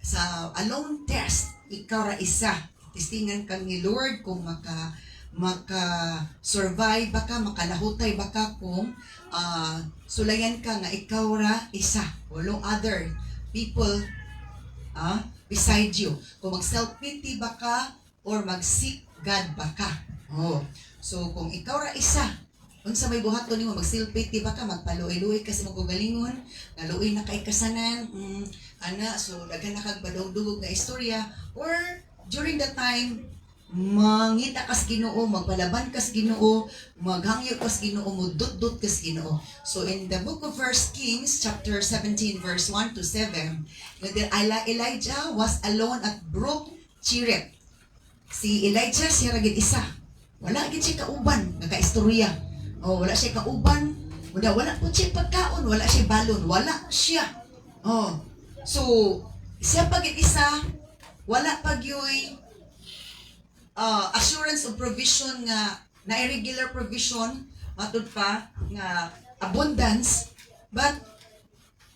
sa alone test, ikaw ra isa. Testingan kang ni Lord kung maka-survive baka, makalahutay baka kung sulayan ka nga ikaw ra isa. Walang other people beside you. Kung mag-self-pity baka or mag-seek God baka. Oh. So kung ikaw ra isa, unsa may buhaton nimo, mag-self-pity baka, magpaluoy-luoy kasi magagalingon, naluoy na kay kasanan, so daghan na kag badog-dugog nga istorya, or during the time mangita kas Ginoo, magpalaban kas Ginoo, maghangyo kas Ginoo, mudot-dot kas Ginoo. So in the book of 1 Kings chapter 17 verse 1 to 7, Elijah was alone at Brook Cherith. Si Elijah siya ra gid isa. Wala gid siya kauban nga kaistorya. Wala siya kauban. Wala po siya pagkaon, wala siya balon, wala siya. So siya pagit isa, wala pagyoy assurance of provision nga na irregular provision matud pa nga abundance, but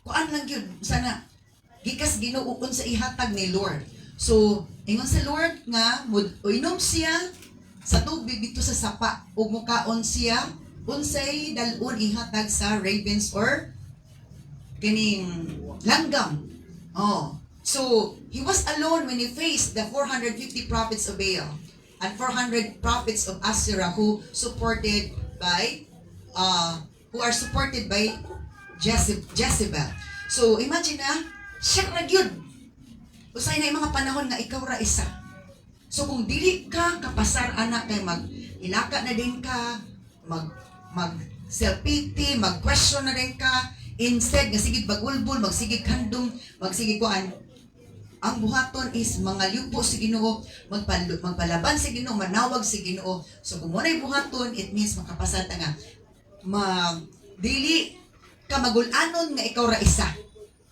kuan lang gyud sana gikas Ginoo sa ihatag ni Lord. So ingon sa Lord nga inom siya sa tubig dito sa sapa ug mukaon siya unsay dalon ihatag sa ravens or kining langgam. So he was alone when he faced the 450 prophets of Baal and 400 prophets of Asherah who are supported by Jezebel. So imagine na siya ra gyud. Usay na yung mga panahon nga ikaw ra isa. So kung dili ka kapasar anak kay mag-ilaka na din ka, mag self-pity, mag-question na din ka, instead nga sigig bagulbul, magsigig kandong, magsigig kuan, ang buhaton is mga liupo si Ginoo, magpalaban si Ginoo, manawag si Ginoo. So kung muna'y buhaton, it means makapasata nga dili ka magulanon nga ikaw ra isa,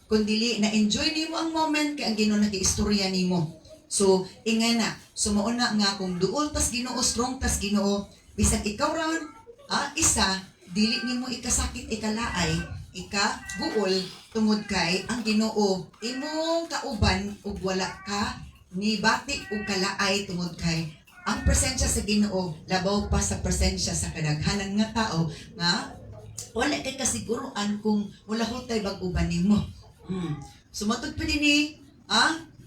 kundi na-enjoy nimo ang moment kay ang Ginoo nag-iistorya nimo. So ingay na, sumuon na nga kung duol tas Ginoo, strong tas Ginoo, bisag ikaw ra isa, dili nimo ikasakit, ikalaay, ikaguol tungod kay ang Ginoo imong kauban ug wala ka ni bati ug kalaay tungod kay ang presensya sa Ginoo labaw pa sa presensya sa kadaghanan nga tao nga wala kay kasiguruan kung wala hutay bag-uban nimo. Sumatod pa dinhi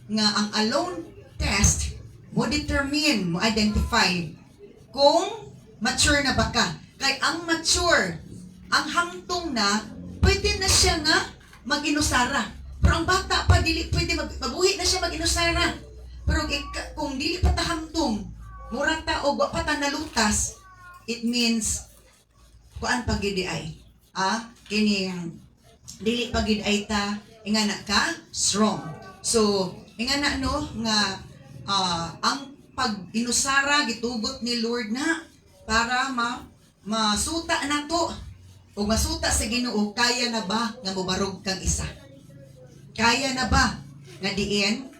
nga ang alone test mo determine, mo identify kung mature na ba ka. Kay ang mature, ang hamtong na, pwede na siya nga mag-inusara. Pero ang bata pa, dili pwede mabuhi na siya mag-inusara. Pero kung dili pa ta hamtong, murata o pa ta nalutas, it means, kuan pagidi ay, kining, dili pagidi ay ta, ingana ka, strong. So, ingana nga, ang pag-inusara, gitugot ni Lord na, para masuta na to, o masuta sa Ginoo, kaya na ba nga mubarog kang isa? Kaya na ba nga diin,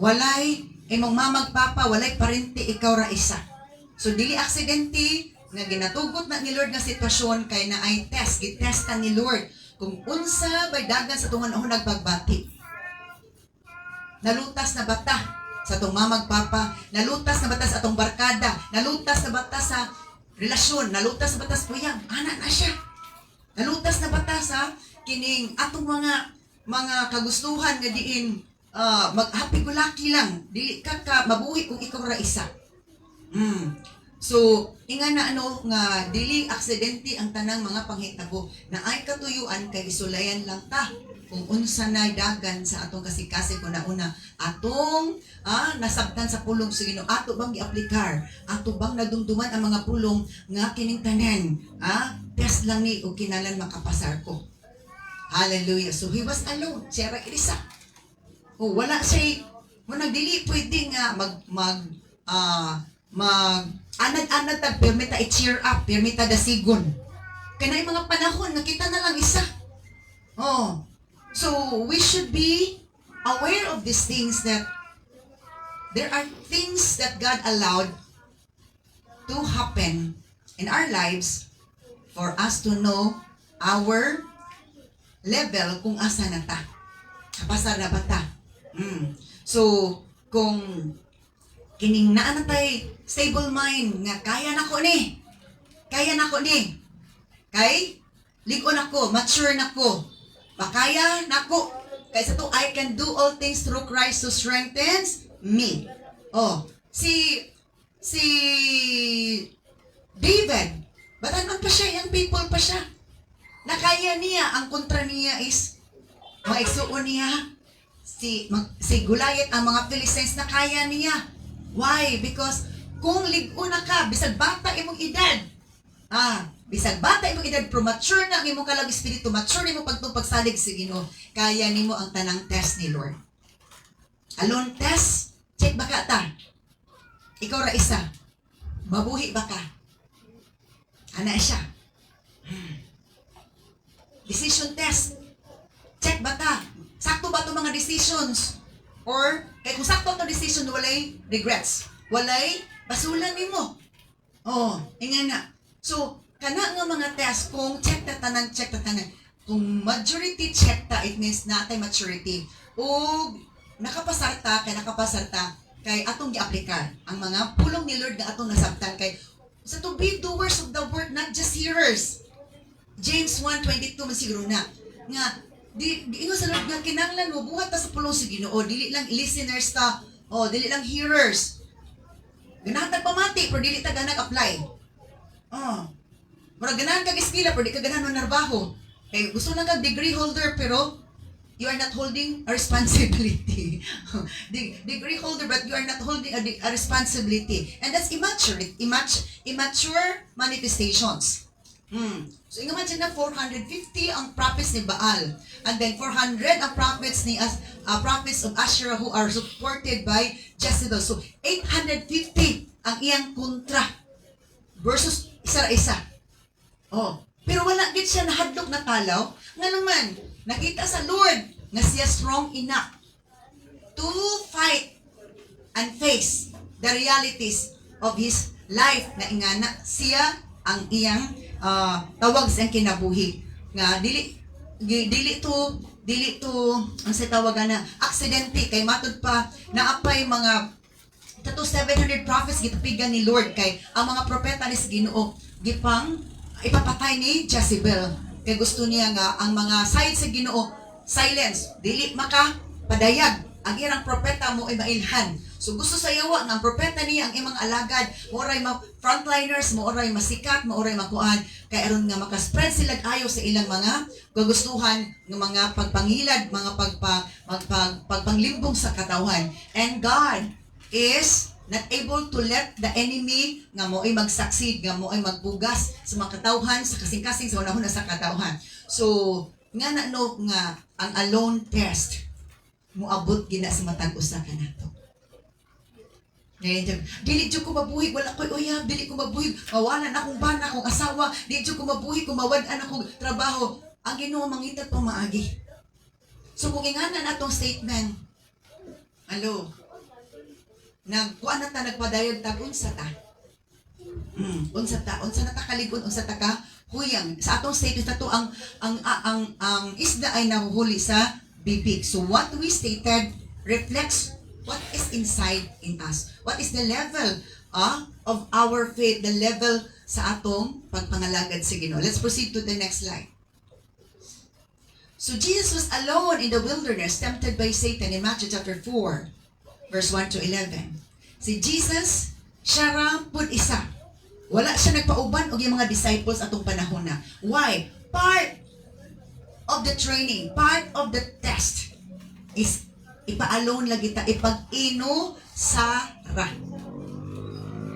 walay imong mamagpapa, walay parente, ikaw ra isa? So dili aksidente nga ginatugot na ni Lord nga sitwasyon kay na ay test, gitesta ni Lord kung unsa bay dagan sa tungan o nagpagbati. Nalutas na bata sa atong mamagpapa, nalutas na bata sa atong barkada, nalutas na bata sa relasyon, nalutas na bata sa puyang, anak na siya. Nalutas na bata sa kining atong mga kagustuhan nga diin mag-happy go lucky lang, dili ka mabuhi kung ikaw ra isa. So ingana nga dili aksidente ang tanang mga panghitabo na ay katuyuan kay isulayan lang ta kung unsa na dagan sa atong kasikasi ko na una atong nasabtan sa pulong sa Ginoo, ato bang giaplikar, ato bang nadumduman ang mga pulong nga kining tanan, test lang ni o kinalan makapasar ko. Hallelujah. So he was alone, siya ra isa. Wala siya mo nagdili pwede nga anad-anad ta permita i-cheer up, permita dasigon. Kaya mga panahon nakita na lang isa. So we should be aware of these things, that there are things that God allowed to happen in our lives for us to know our level kung asa na ta. Kapasar na ba ta? So, kung kining naa na tay stable mind nga kaya nako ni. Kaya nako ni. Kay ligon ako, mature nako. Makaya nako. Kay sa to I can do all things through Christ who strengthens me. Oh, si David, batanon pa siya, young people pa siya. Nakaya niya, ang kontra niya is maigsuon niya si Goliath, ang mga Philistines na kaya niya. Why? Because kung ligo na ka, bisag bata imong edad, bisag bata imong edad, premature na ang imong kalag espiritu, mature nimo pagsalig sa Ginoo, kaya nimo ang tanang test ni Lord. Alone test, check baka ta. Ikaw ra isa. Mabuhi ba ka? Ana siya. Decision test. Check ba ta? Sakto ba itong mga decisions? Or, kaya kung sakto itong decision, walay regrets. Walay basulan nimo. Oh, ingana na. So, kana nga mga test, kung check ta tanan. Kung majority check ta, it means natay maturity. O, nakapasarta, kay atong gi-aplikan. Ang mga pulong ni Lord na atong nasabtan kay sa to be doers of the word, not just hearers. James 1:22 man siguro na nga di ingon sa Lord nga kinahanglan mo buhat ta sa pulong sa Ginoo, dili lang listeners ta, dili lang hearers. Ganahan tag pamati pero dili ta ganag apply. Mura ganahan kag eskila pero di ka ganahan manarbaho. Kay gusto lang kag degree holder pero you are not holding a responsibility. Degree holder, but you are not holding a responsibility. And that's immature manifestations. So, imagine na 450 ang prophets ni Baal. And then 400 ang prophets prophets of Asherah who are supported by Jezebel. So, 850 ang iyang kontra versus isa. Pero wala gid siya nahadlok na talaw. Nga naman, nakita sa Lord nga siya strong enough to fight and face the realities of his life na ingana siya ang iyang tawag sa kinabuhi nga dili to ang sa tawagan na aksidente kay matud pa naapay mga 700 prophets gitupigan ni Lord kay ang mga propeta ni Ginoo gipang ipapatay ni Jezebel. Kay gusto niya nga ang mga side sa Ginoo silence, dili maka padayag ang irang propeta mo ay mailhan. So gusto sa yawa nga ang propeta niya ang imong alagad, moray frontliners, moray masikat, moray makuan kay aron nga maka-spread sila ayo sa ilang mga kagustuhan ng mga pagpangilad, mga pagpanglimbong sa katawhan. And God is not able to let the enemy nga mo ay mag-succeed, nga mo ay magbugas sa mga katawhan, sa kasing-kasing sa unahon sa katawhan. So, nga ang alone test moabot gina sa matag usa ka nato. Ngayon, dili jud ko mabuhig, wala ko'y uyab, dili ko mabuhig, mawalan akong bana, akong asawa, dili jud ko mabuhig, kumawad-an akong trabaho. Ang Ginoo mangitag pa maagi. So kung ingana na atong statement, nagkuan na ta nagpadayag tag unsa ta? Unsa na ta kaligon, unsa ta ka huyang. Sa atong statement na to ang isda ay nahuhuli sa bibig. So what we stated reflects what is inside in us. What is the level of our faith, the level sa atong pagpangalagad sa Ginoo. Let's proceed to the next slide. So Jesus was alone in the wilderness, tempted by Satan in Matthew chapter 4, verse 1 to 11. Si Jesus, siya ra pud isa. Wala siya nagpauban og yung mga disciples atong panahon na. Why? Part of the training, part of the test is ipa-alone lagi ta, ipag-ino sa ra.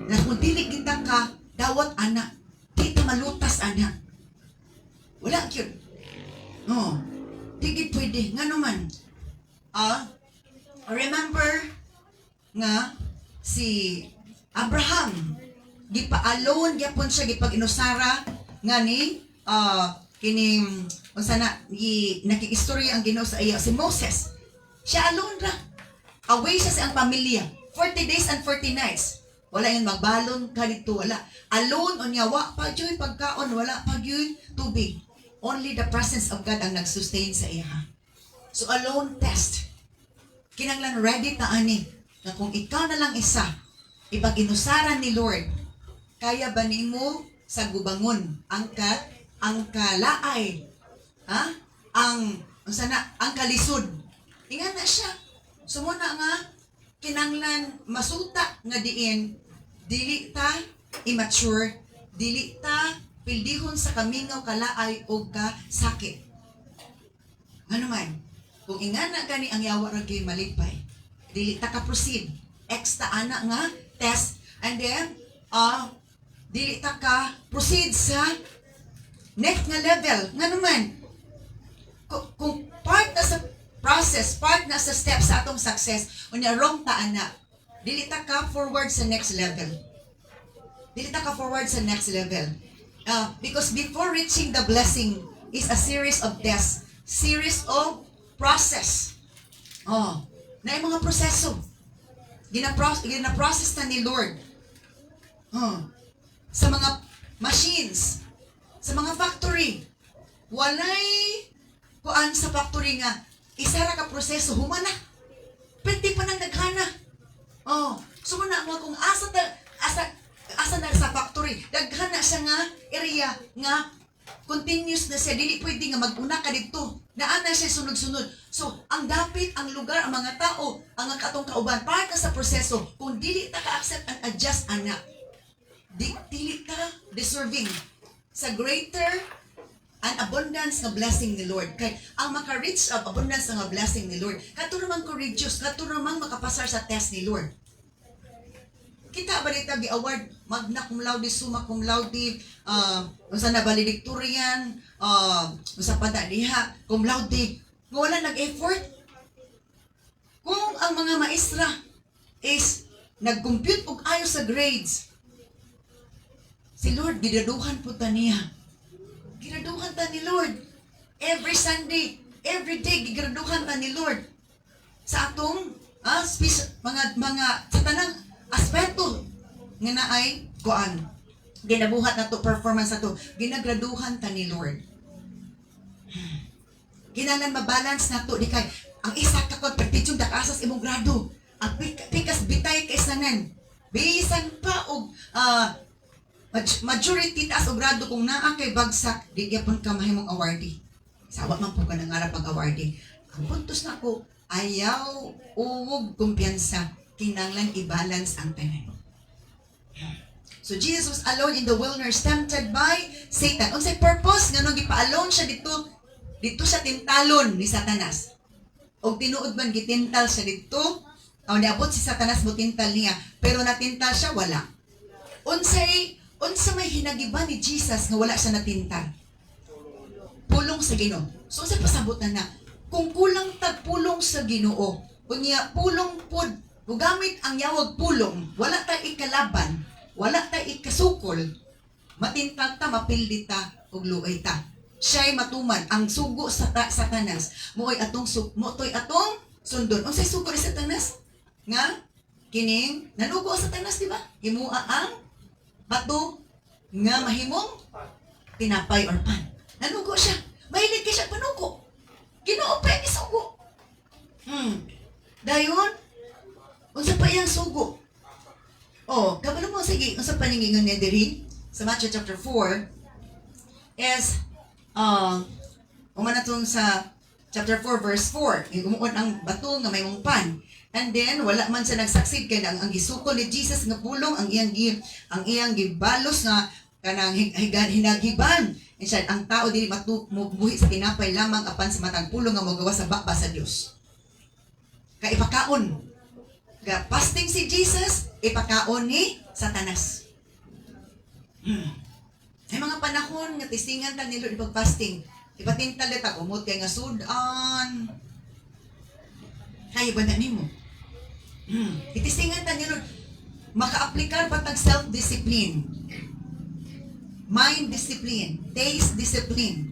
Na kung dili kita ka, dawat anak, di ta malutas anak. Wala yun. No. Di pwede. Nga naman. Remember nga si Abraham, gipa-alone gyapon siya gipag-inusara nga ni kining unsa na nakikistorya ang Ginoo sa iya si Moses. Siya alone ra. Away siya sa ang pamilya. 40 days and 40 nights. Wala yung magbalon ka dito, wala. Alone on yawa pa yun pagkaon, wala pa yun tubig. Only the presence of God ang nag-sustain sa iya. So alone test. Kinanglan ready ta ani na kung ikaw na lang isa ipaginusaran ni Lord, kaya ba nimo sa gubangon ang kalaay, ha? Ang kalisod. Ingan na siya. Sumuna nga kinanglan masuta nga diin dili ta immature, dili ta pildihon sa kamingaw kalaay o ka sakit. Ano man, kung ingana gani ang yawa ra gyud malipay, dili ta ka proceed. Extra ana nga test, and then dili ta ka proceed sa next nga level. Nga naman, kung part na sa process, part na sa steps sa atong success, unya wrong ta ana, dili ta ka forward sa next level. Dili ta ka forward sa next level. Because before reaching the blessing is a series of tests, series of process. Na yung mga proseso. Gina-process na ni Lord. Sa mga machines, sa mga factory, walay kuan sa factory nga, isa ra ka proseso, humana. Pwede pa nang naghana. So na nga kung asa na sa factory, daghana siya nga area nga continuous na siya, dili pwede nga mag-una ka dito. Naana siya sunod-sunod. So, ang dapit, ang lugar, ang mga tao, ang katong kauban, para ka sa proseso, kung dili ta ka-accept and adjust, anak, dili ka deserving sa greater and abundance nga blessing ni Lord. Kay ang maka-reach of abundance nga blessing ni Lord, kato namang courageous, kato namang makapasar sa test ni Lord. Kita ba dito gi-award magna cum laude, summa cum laude, unsa na valedictorian, unsa pa diha cum laude, nga wala nag-effort. Kung ang mga maestra is nag-compute og ayo sa grades, si Lord gidaduhan po ta niya. Giraduhan ta ni Lord. Every Sunday, every day gigraduhan ta ni Lord. Sa atong mga sa tanang aspeto nga naay kuan ginabuhat na to, performance na to, ginagraduhan ta ni Lord. Kinahanglan mabalance na to, di kay ang isa ka kon pertityong dakasas imong grado, ang pikas bitay kay sanan bisan pa og majority taas og grado, kung naa kay bagsak di gyapon ka mahimong awardee. Sawa man po ka nangarap pag-awardee. Ang puntos na ko, ayaw uwog kumpiyansa, kinanglan i-balance ang tanan. So Jesus was alone in the wilderness, tempted by Satan. Unsay purpose nganong gipa-alone siya dito siya tintalon ni Satanas. Og tinuod man gitintal siya dito, niabot si Satanas mo tintal niya, pero natintal siya wala. Unsa may hinagiban ni Jesus nga wala siya natintal? Pulong sa Ginoo. So unsay pasabot na kung kulang tag pulong sa Ginoo, unya pulong pod, gugamit ang yawag pulong, wala tay ikalaban, wala tay ikasukol, matintal ta, mapildi ta, ug luoy ta. Siya'y matuman ang sugo sa Satanas. Mo'y atong sundon. Unsay sugo ni Satanas? Nga kining nanugo sa Satanas, di ba? Himua ang bato nga mahimong tinapay or pan. Nanugo siya. Mahilig ka siya panugo. Ginoo pa yung sugo. Dayon, unsa pa iyang sugo? Kabalo mo, sige, unsa pa ningingon niya diri sa Matthew chapter 4 is, umanatong sa chapter 4 verse 4, umuon ang bato nga may mong pan. And then, wala man siya nagsaksid kay ang gisukol ni Jesus nga pulong, ang iyang gibalos nga kanang hinaghiban. And siya, ang tao dili mabuhi sa tinapay lamang apan sa matang pulong nga magawa sa bakba sa Dios. Kay ipakaon. Fasting si Jesus, ipakaon ni Satanas. Ay mga panahon nga tisingan ta ni Lord ipag-fasting. Ipatintal dita umot kay nga sudan. Kaya ba na nimo? Itisingan ta ni Lord maka-aplikar pa tag self-discipline. Mind discipline, taste discipline,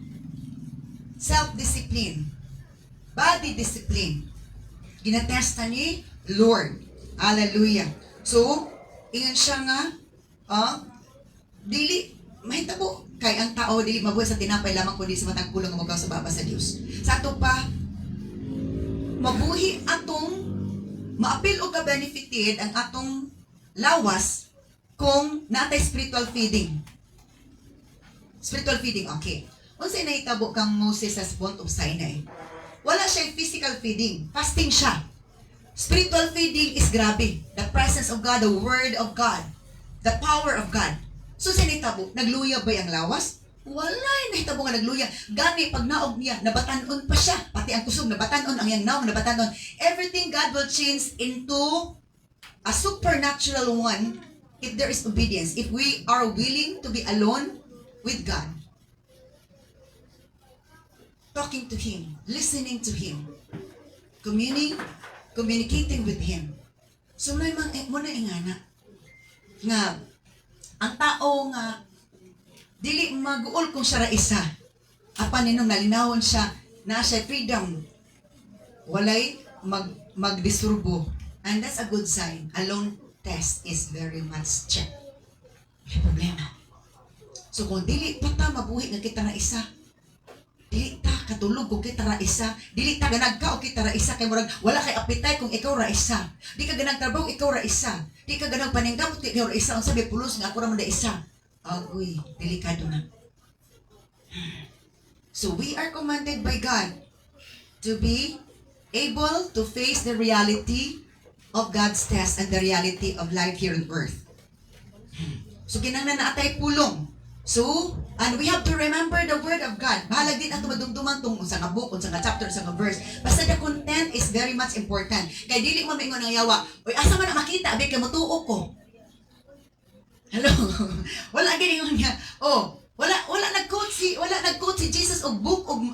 self-discipline, body discipline. Ginatesta ni Lord. Hallelujah. So, ingon siya nga, dili, mahitabo, kay ang tao, dili mabuhay sa tinapay lamang kundi sa matang pulong nga magaw sa baba sa Diyos. Sa ato pa, mabuhi atong maapil o ka benefited ang atong lawas kung natay spiritual feeding. Spiritual feeding, okay. Unsay nahitabo kang Moses sa Mount of Sinai? Wala siya physical feeding. Fasting siya. Spiritual feeding is grabe. The presence of God, the Word of God, the power of God. So sa nahitabo, nagluya ba ang lawas? Wala nahitabo nga nagluya. Gani, pag naog niya, nabatanon pa siya. Pati ang kusog, nabatanon. Ang yang naong, nabatanon. Everything God will change into a supernatural one if there is obedience. If we are willing to be alone with God. Talking to Him, listening to Him, communicating with Him. So, muna ingana nga ang tao nga dili mag-uol kung siya ra isa. Apan ninong nalinawon siya na siya freedom. Walay magdisturbo. And that's a good sign. Alone test is very much check. May problema. So, kung dili pa ta mabuhi nga kita na isa, dili ta katulog kung kita ra isa, dili ta ganag ka o kita ra isa, kay murag wala kay appetite kung ikaw ra isa, di ka ganag trabaho ikaw ra isa, di ka ganag paningkamot kung ikaw ra isa, ang sabi pulos nga ako ra man da isa. Agoy, delikado na. So we are commanded by God to be able to face the reality of God's test and the reality of life here on earth. So kinahanglan na atay pulong. So, and we have to remember the Word of God. Bahalag din ato madumduman tong sa nga book, sa nga chapter, sa nga verse. Basta the content is very much important. Kay dili mo maingon ang yawa, oy asa man na makita, abi kay motuo ko. Hello. Wala gid ingon niya. Oh, wala nag-quote si Jesus og book og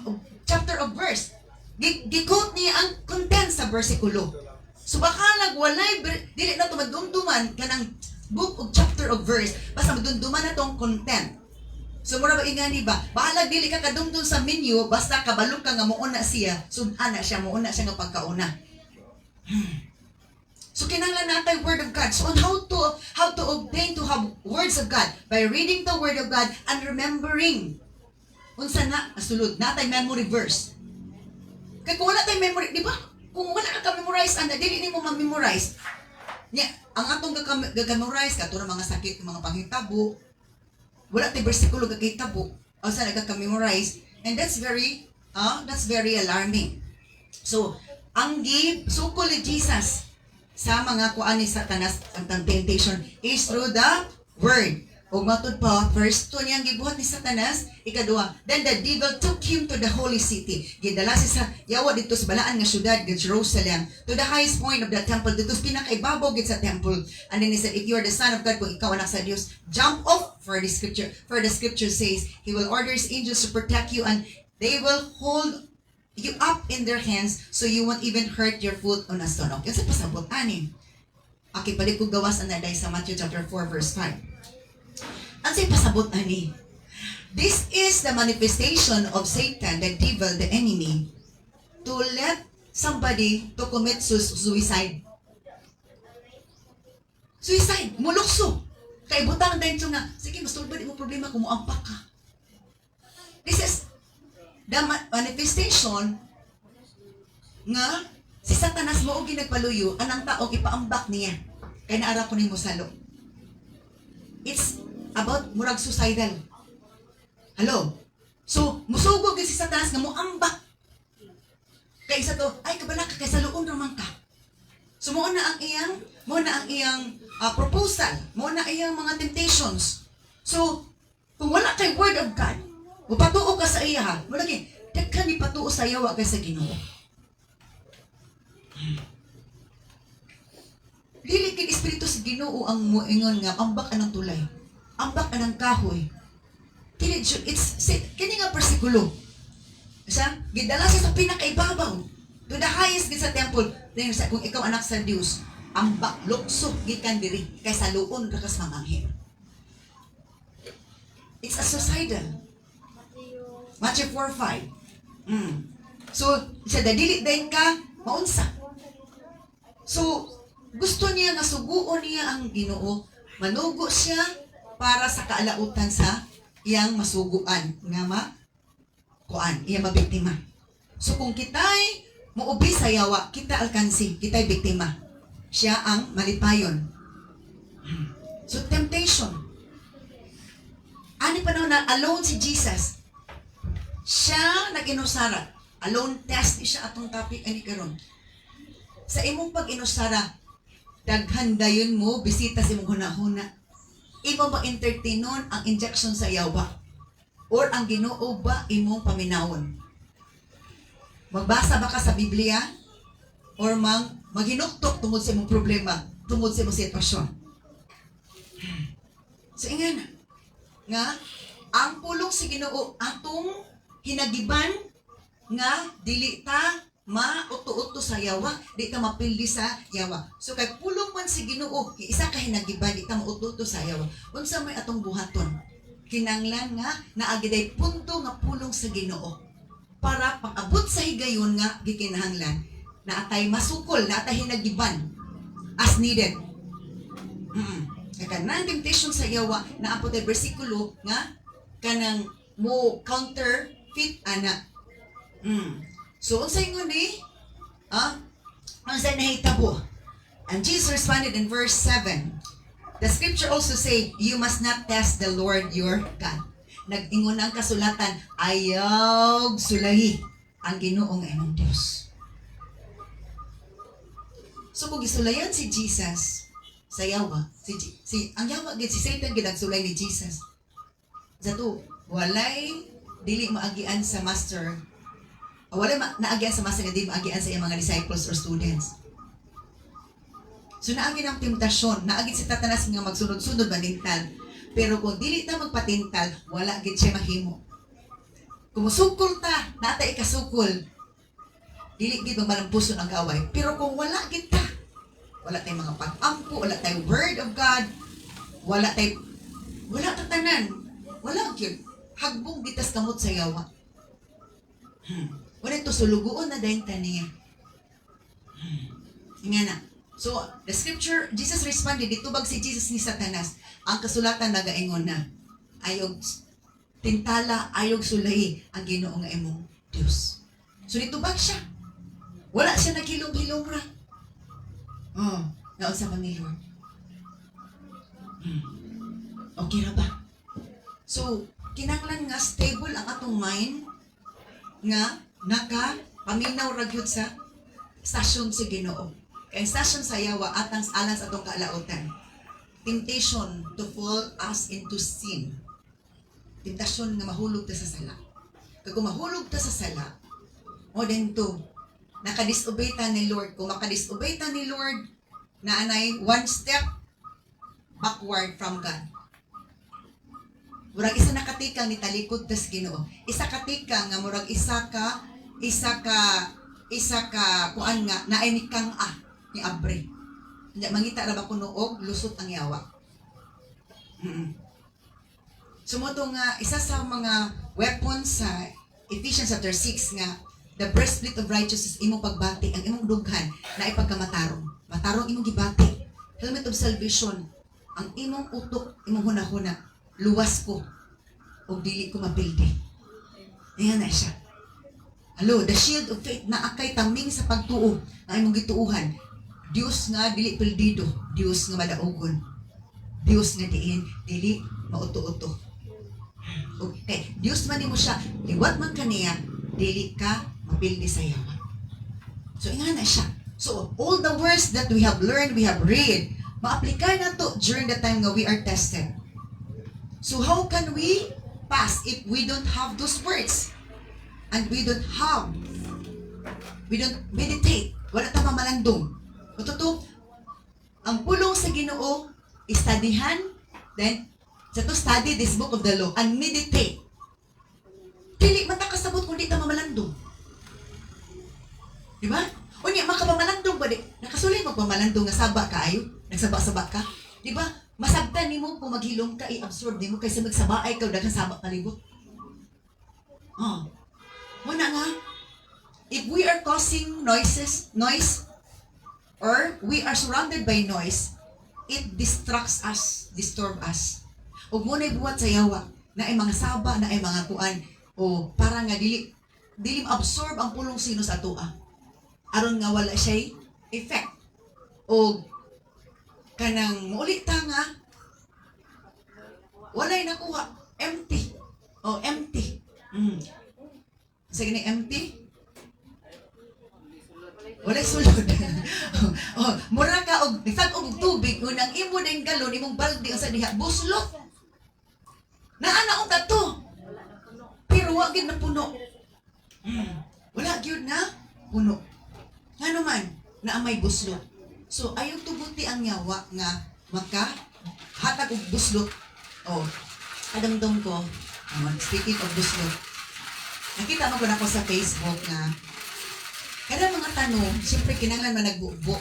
chapter of verse. Gi-quote niya ang content sa bersikulo. So baka walay dili na to madumduman kanang book og chapter of verse, basta madumduman na tong content. So mura ba ingani ba? Bahalag dili ka kadumdum sa menu basta kabalo ka nga muuna siya, sudan na siya muuna siya nga pagkauna. So kinahanglan natay word of God. So on how to obtain to have words of God by reading the word of God and remembering. Unsa na asulod natay memory verse. Kay kung wala tay memory, di ba? Kung wala ka memorize anda dili nimo ma-memorize. Nya, ang atong gagamemorize kato mga sakit, mga panghitabo. Wala tay bersikulo gagahitabo. O sa nagaka-memorize, and that's very alarming. So, ang sukol ni Jesus sa mga kuan ni Satanas ang temptation is through the word. O matod pa, verse 2 niyang gibuhat ni Satanas, ikaduha, then the devil took him to the holy city. Gidala siya sa yawa dito sa balaan nga syudad, Jerusalem, to the highest point of the temple, dito sa pinakaibabaw gid sa temple. And then he said, if you are the son of God, kung ikaw anak sa Diyos, jump off, for the scripture says, He will order His angels to protect you and they will hold you up in their hands so you won't even hurt your foot on a stone. Okay, sa pasabot, ani. Okay, balik ko gawas ang naday sa Matthew chapter 4, verse 5. Ang say pasabot ani. This is the manifestation of Satan, the devil, the enemy, to let somebody to commit suicide. Suicide, mulukso. Kay butang dahil nga, sige, mas tulbad mo problema kung muampak ka. This is the manifestation nga si Satanas mo og ginagpaluyo anang taong ipaambak niya. Kay naara ko nimo salo. It's about murag suicidal. Hello? So, musugog si Satanas nga moambak. Kay isa to, ay kabala ka kay sa luon raman ka. So, mo na ang iyang proposal, mo na iyang mga temptations. So, kung wala kay word of God, mupatuo ka sa iya ha, mo lagi, daghan ni patuo sa yawa kay sa Ginoo. Dili kay espiritu sa Ginoo ang moingon nga ambak anang tulay. Ambak anang kahoy. It's kini nga bersikulo. Isa, gidala siya sa pinakaibabaw. To the highest gid sa temple. Then kung ikaw anak sa Dios, ambak luksok gikan diri kay sa luon ka kas manganghel. It's a suicidal. Matthew 4:5. So, sa dili din ka maunsa. So, gusto niya nga suguon niya ang Ginoo, manugo siya para sa kaalautan sa iyang masuguan nga iyang mabiktima. So kung kita'y muubi sa yawa, kita alkansi, kita'y biktima. siya ang malipayon. So temptation. Ani pa na alone si Jesus. Siya nag-inusara. Alone test siya atong topic ani karon. Sa imong pag-inusara, daghan dayon mo bisita sa imong hunahuna. Imo ba entertainon ang injection sa yawa? Or ang Ginoo ba imong paminawon? Magbasa ba ka sa Biblia? Or maghinuktok tungod sa imong problema, tungod sa imong sitwasyon? So ingana nga ang pulong sa Ginoo atong hinagiban nga dili ta mauto-uto sa yawa, di ta mapildi sa yawa. So kay pulong man si Ginoo, isa ka hinagiban, di ta mauto-uto sa yawa. Unsa may atong buhaton? Kinanglan nga naagiday punto nga pulong sa Ginoo para pag-abot sa higayon nga gikinahanglan na atay masukol, na atay hinagiban as needed. Kaya na temptation sa yawa na apot ay bersikulo nga kanang mo counterfeit ana. So unsay ingon ni? Unsay nahitabo? And Jesus responded in verse 7. The scripture also say, you must not test the Lord your God. Nag-ingon ang kasulatan, ayaw sulahi ang Ginoo nga imong Dios. So kung gisulayan si Jesus sa yawa, ang yawa gid si Satan gid ang sulay ni Jesus. Zato walay dili maagian sa master. Walay naagian sa master nga di maagian sa iyang mga disciples or students. So naagin ang temptasyon, naagin si Satanas nga magsunod-sunod manintal. Pero kung dili ta magpatintal, wala gid siya mahimo. Kung musukol ta, nata ikasukol, dili gid malampuson ang gaway. Pero kung wala gid ta, wala tay mga pag-ampo, wala tay word of God, wala ta tanan. Wala gid. Hagbong gitas kamot sa yawa. Wala to sulugoon na dayon taniya. Ingana. So, the scripture, Jesus responded, ditubag si Jesus ni Satanas. Ang kasulatan nagaingon na, ayog tintala, ayog sulahi ang Ginoo nga imong Dios. So, ditubag siya. Wala siya naghilom-hilom ra. Naunsa man ni Lord. Okay ra ba? So, kinanglan nga stable ang atong mind nga paminaw ra gyud sa stasyon sa Ginoo. Kaya stasyon sa yawa atang alang sa atong kalautan. Temptation to fall us into sin. Temptasyon nga mahulog ta sa sala. Kung mahulog ta sa sala, o din to, nakadisobey ta ni Lord. Kung makadisobey ta ni Lord, naanay one step backward from God. Murag isa nakatikang ni talikod tas Ginoo. Isa katikang nga murag isa ka kuan nga naay ni kang ni abre. Mangita ra ba kuno og lusot ang yawa. Sumoto nga isa sa mga weapons sa Ephesians chapter 6 nga the breastplate of righteousness imong pagbati ang imong dughan na ipagkamatarong. Matarong imong gibati. Helmet of salvation ang imong utok imong hunahuna. Luwas ko og dili ko mapildi. Ayan na siya. Hello, the shield of faith na akay taming sa pagtuo ang imong gituuhan. Dios nga dili pildido, Dios nga madaogon. Dios nga dili mauto-uto. Okay, Dios man nimo siya, liwat man kaniya, dili ka mapildi sa yawa. So ingana siya. So all the words that we have learned, we have read, ma-apply na to during the time nga we are tested. So how can we pass if we don't have those words? And we don't meditate. Wala ta mamalandong. Totoo, ang pulong sa Ginoo, studyhan, then, sa to study this book of the law, and meditate. Dili man ta kasabot kung di ta mamalandong. Di ba? O niya, makapamalandong ba di? Nakasulit magpamalandong nga saba ka ayo? Nagsaba-saba ka? Di ba? Masabtan ni mo kung maghilom ka, i-absorb ni mo kaysa magsabaay ka o daghang saba palibot. Muna nga, if we are causing noise, or we are surrounded by noise, it distracts us, disturb us. O muna'y buhat sa yawa, na ay mga saba, na ay mga kuan, o parang nga dili absorb ang pulong sino sa atua. Aron nga wala siya'y effect o kanang muli ta nga walay nakuha, empty. Oh, empty. Sa gani empty? Walay sulod. Oh, mura ka og bisag og tubig unang imo ding galon imong balde sa diha buslot. Naana og tato. Pero wa gid na puno. Wala gyud na puno. Ngano man na may buslot. So ayo tubuti ang yawa nga maka hatag og buslot. Oh, adamdom ko. Speaking of buslot. Nakita mo ko na ko sa Facebook nga kada mga tanong, siyempre kinanglan man nagbubo.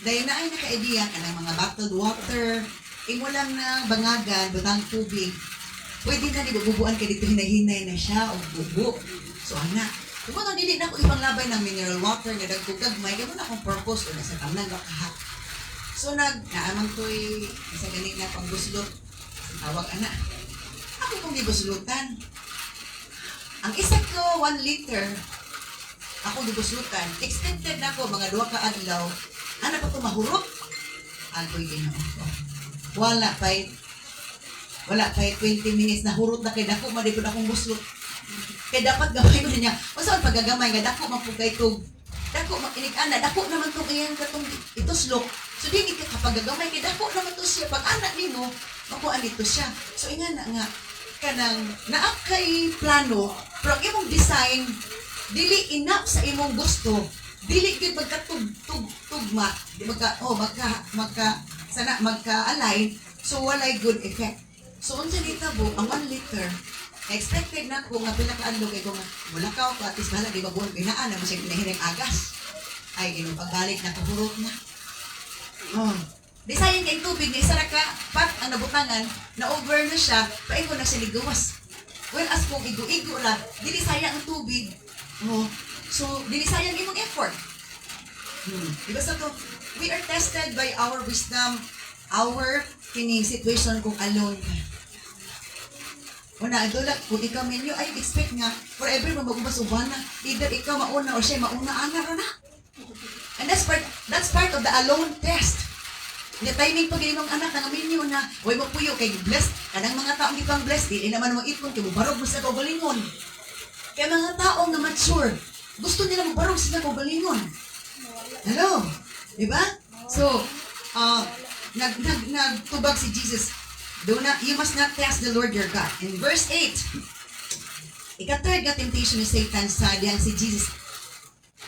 Dahil na ay naka-idea ka ng mga bottled water, imo lang na bangagan, butang tubig. Pwede na di bubuan ka dito, hinay-hinay na siya, o bubo. So, ana, kung ano, dili na ako ibang labay ng mineral water, nga dagkugag, may gano'n akong purpose, o nasa tamnan ka kahat. So, naamang ko'y, isa ganit na pang buslot. Tawag, ana. Ako kong gibuslutan. Ang isa ko, 1 liter, ako gibuslutan. Expected na ako, mga 2 ka adlaw. Ano pa ito mahurot? Ako'y Ginoo. Wala pa'y 20 minutes na hurot na kay dako madipod akong buslot. Kaya dapat gamay mo niya. O saan pagagamay nga dako mapugay tog. Dako makinig-ana, dako naman tong iyang katong ituslok. So di ka kapag gagamay kay dako naman to siya. Pag anak nimo, makuha dito siya. So inga na nga kanang naa kay plano, pero ang imong design dili enough sa imong gusto. Dili gyud magkatugma, di magka-align, so walay good effect. So unsa nitabo ang 1 liter, expected na ko nga pila ka adlaw kay ko nga wala ka at least bala di ba buwan binaan na masig hinahinang agas. Ay Ginoo pagbalik na kahurot na. Di sayang kay tubig ni isa ra ka pat ang nabutangan na over na siya, paingon na siya ligawas. Well, as kung igo-igo ra, dili sayang ang tubig. So, dili sayang imong effort. Diba sa to? We are tested by our wisdom, our kining situation kung alone ka. Una, adula, kung ikaw minyo, ay expect nga, forever mo magubas ubana. Either ikaw mauna or siya mauna, ana na. And that's part of the alone test. The timing pag inyong anak nga minyo na, huwag mo puyo kay blessed. Kanang mga taong ipang blessed, di naman mo ipon, kay mubarog mo sa kaugalingon. Kaya mga taong na mature, gusto nila magbarog sila kaugalingon. Hello? Diba? So, nagtubag si Jesus, you must not test the Lord your God. In verse 8, ika-third na temptation ni Satan sa diyan si Jesus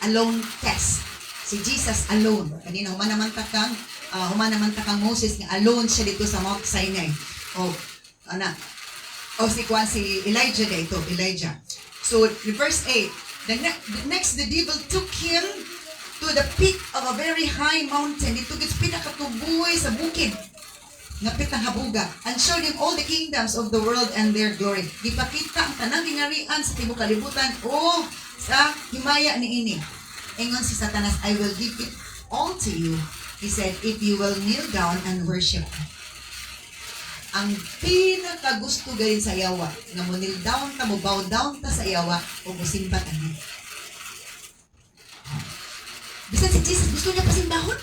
alone test. Si Jesus alone. Kanina, humanaman takang Moses nga alone siya dito sa Mount Sinai. Si Elijah dito, Elijah. So, in verse 8, the next the devil took him to the peak of a very high mountain. Ito gits pinakatubuhay sa bukid. Napit ang habuga. And showed him all the kingdoms of the world and their glory. Gipakita ang tanang gingarian sa tibok kalibutan o sa himaya ni ini. Ingon si Satanas, I will give it all to you. He said, if you will kneel down and worship me. Ang pinakagusto galing sa yawa, nga mo kneel down ta, mo bow down ta sa yawa, o musimba ta niya. Bisan si Jesus, gusto niya pasimbahon?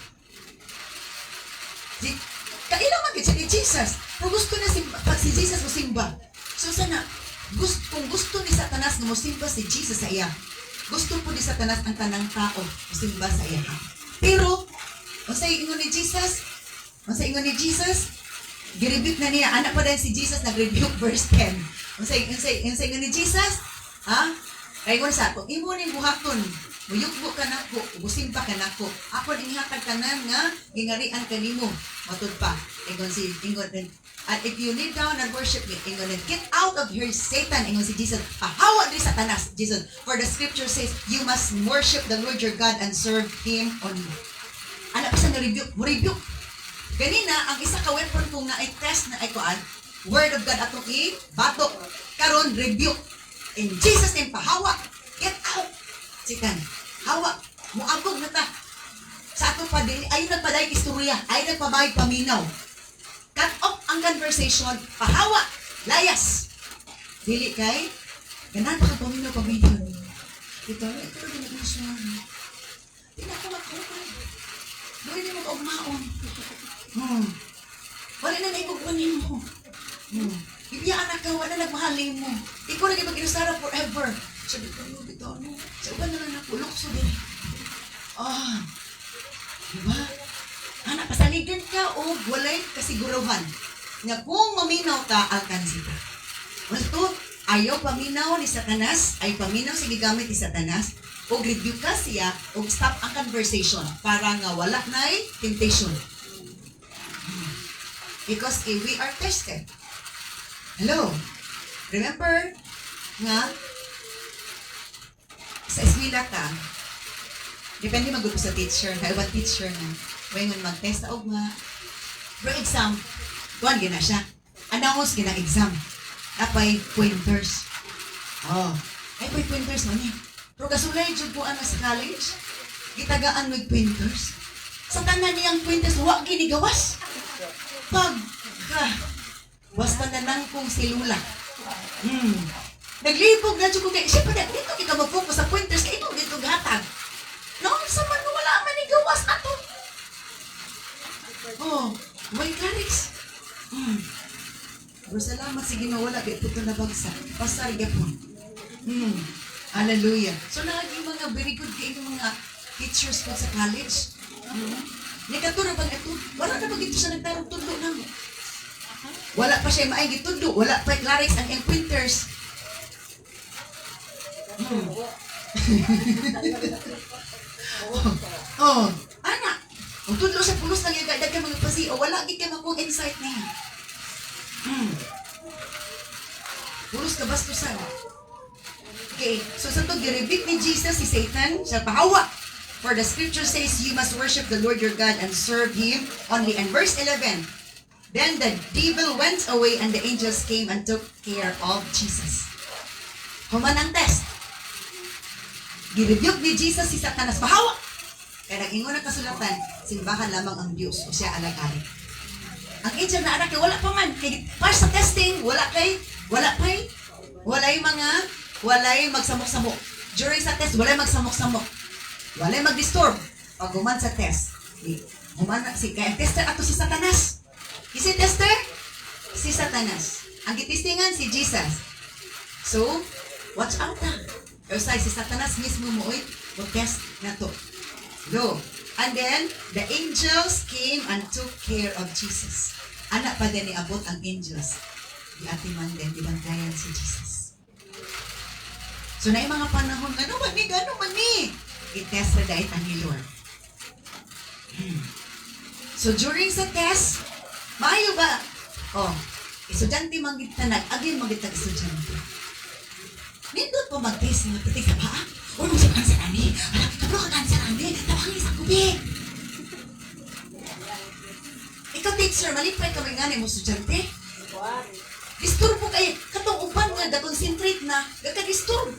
Kailan man si Jesus, kung gusto na si Jesus musimba. So sana, kung gusto ni Satanas na musimba si Jesus sa iya, gusto po ni Satanas ang tanang tao musimba sa iya. Pero, unsay ingon ni Jesus? Girebuke na niya. Anak pa din si Jesus nag-rebuke verse 10. Unsay ingon ni Jesus? Kay ngon sa kung imo ning buhaton, muyugbo ka nako, musimba ka nako. Ako ning hatag tanan nga gingarian kanimo. Matud pa. Ingon and if you kneel down and worship me, ingon, get out of here, Satan. Ingon si Jesus, hawa di Satanas, Jesus. For the scripture says, you must worship the Lord your God and serve Him only. Anak isa na rebuke, mo rebuke. Ganina, ang isa ka weapon kung na-test na ikuan, word of God atong i-bato. Karon rebuke. In Jesus name, pahawa. Get out. Satan, hawa. Muabog na ta. Sa ato pa din, ay nagpaday istorya, ay nagpabayag paminaw. Cut off ang conversation, pahawa, layas. Dili kay, ganan pa ka paminaw. Ito na rin ang istorya. Hindi na ako magkakal. Doon hindi mo ka og maon. Wala na naikukunin mo. Ibiyaan na ka, wala na nagmahalin mo. Ikaw na kayo mag-inusara forever. Sabi ko, ano? Sa uban na lang nakulok, so din. Diba? Anak, pasaligan ka o walay kasiguruhan. Nga kung maminaw ta, alkansi ka. Wasto, ayaw paminaw ni Satanas, ay paminaw sa gigamit ni Satanas, o review ka siya, o stop ang conversation para nga wala na temptation. Because if we are tested. Hello? Remember nga, sa eskwela ka, depende mag sa teacher, kaya what teacher na, ngayon mag-test na nga, bro exam, tuwan gina siya, announce gina exam, apay pointers. Ay pointers man eh. Pero kasulay dyan po sa college, gitagaan with pointers. Sa tanan niyang pointers, huwag ginigawas. Basta na lang kong silula. Naglibog na dyan ko kayo. Siyempre, dito kita mag-focus sa pointers kayo dito gatag. No, sa man wala man ni gawas ato. May karix. Pero salamat sa ginawala kay puto na bagsa. Pasar gyapon. Hallelujah. So lagi mga very good kayo mga teachers ko sa college. Nikatura pag ito, wala na pag ito siya nagtarong tulo na mo. Wala pa siya maay gitulo, wala pa clarix ang yung printers. Anak, kung tudlo sa pulos lang yung gagdag ka mga pasi, wala gid ka makuha insight na yan. Pulos ka bastusan. Okay, so sa ito, girebit ni Jesus si Satan, siya pahawa. For the scripture says, you must worship the Lord your God and serve Him only. And verse 11, then the devil went away and the angels came and took care of Jesus. Human ang test. Girebuke ni Jesus si Satanas, pahawa! Kaya nag-ingon ang kasulatan, simbahan lamang ang Diyos o siya alagari. Ang angel na anak, wala pa man. Para sa testing, walay magsamok-samok. During sa test, walay magsamok-samok. Walay mag-disturb. Pag human sa test, kaya tester ato si Satanas. Si tester? Si Satanas. Ang gitistingan si Jesus. So, watch out na. Pero si Satanas mismo mo, test na to. Go. And then, the angels came and took care of Jesus. Anak pa din iabot ang angels. Di atiman din, dibantayan si Jesus. So, na yung mga panahon, gano'n man ni? I-test na dahil ang Lord. So, during sa test, maayo ba? Estudyante manggittanag, agin manggitag estudyante. Nindot po mag-test nga pitik sa paa. Uy, sa cancer ani. Kapro ka cancer ani. Tawagin sa kubig. Ikaw, teacher, malipay ka nga mo estudyante. Disturb po kayo. Katong uban nga, da-concentrate na, gagka-disturb.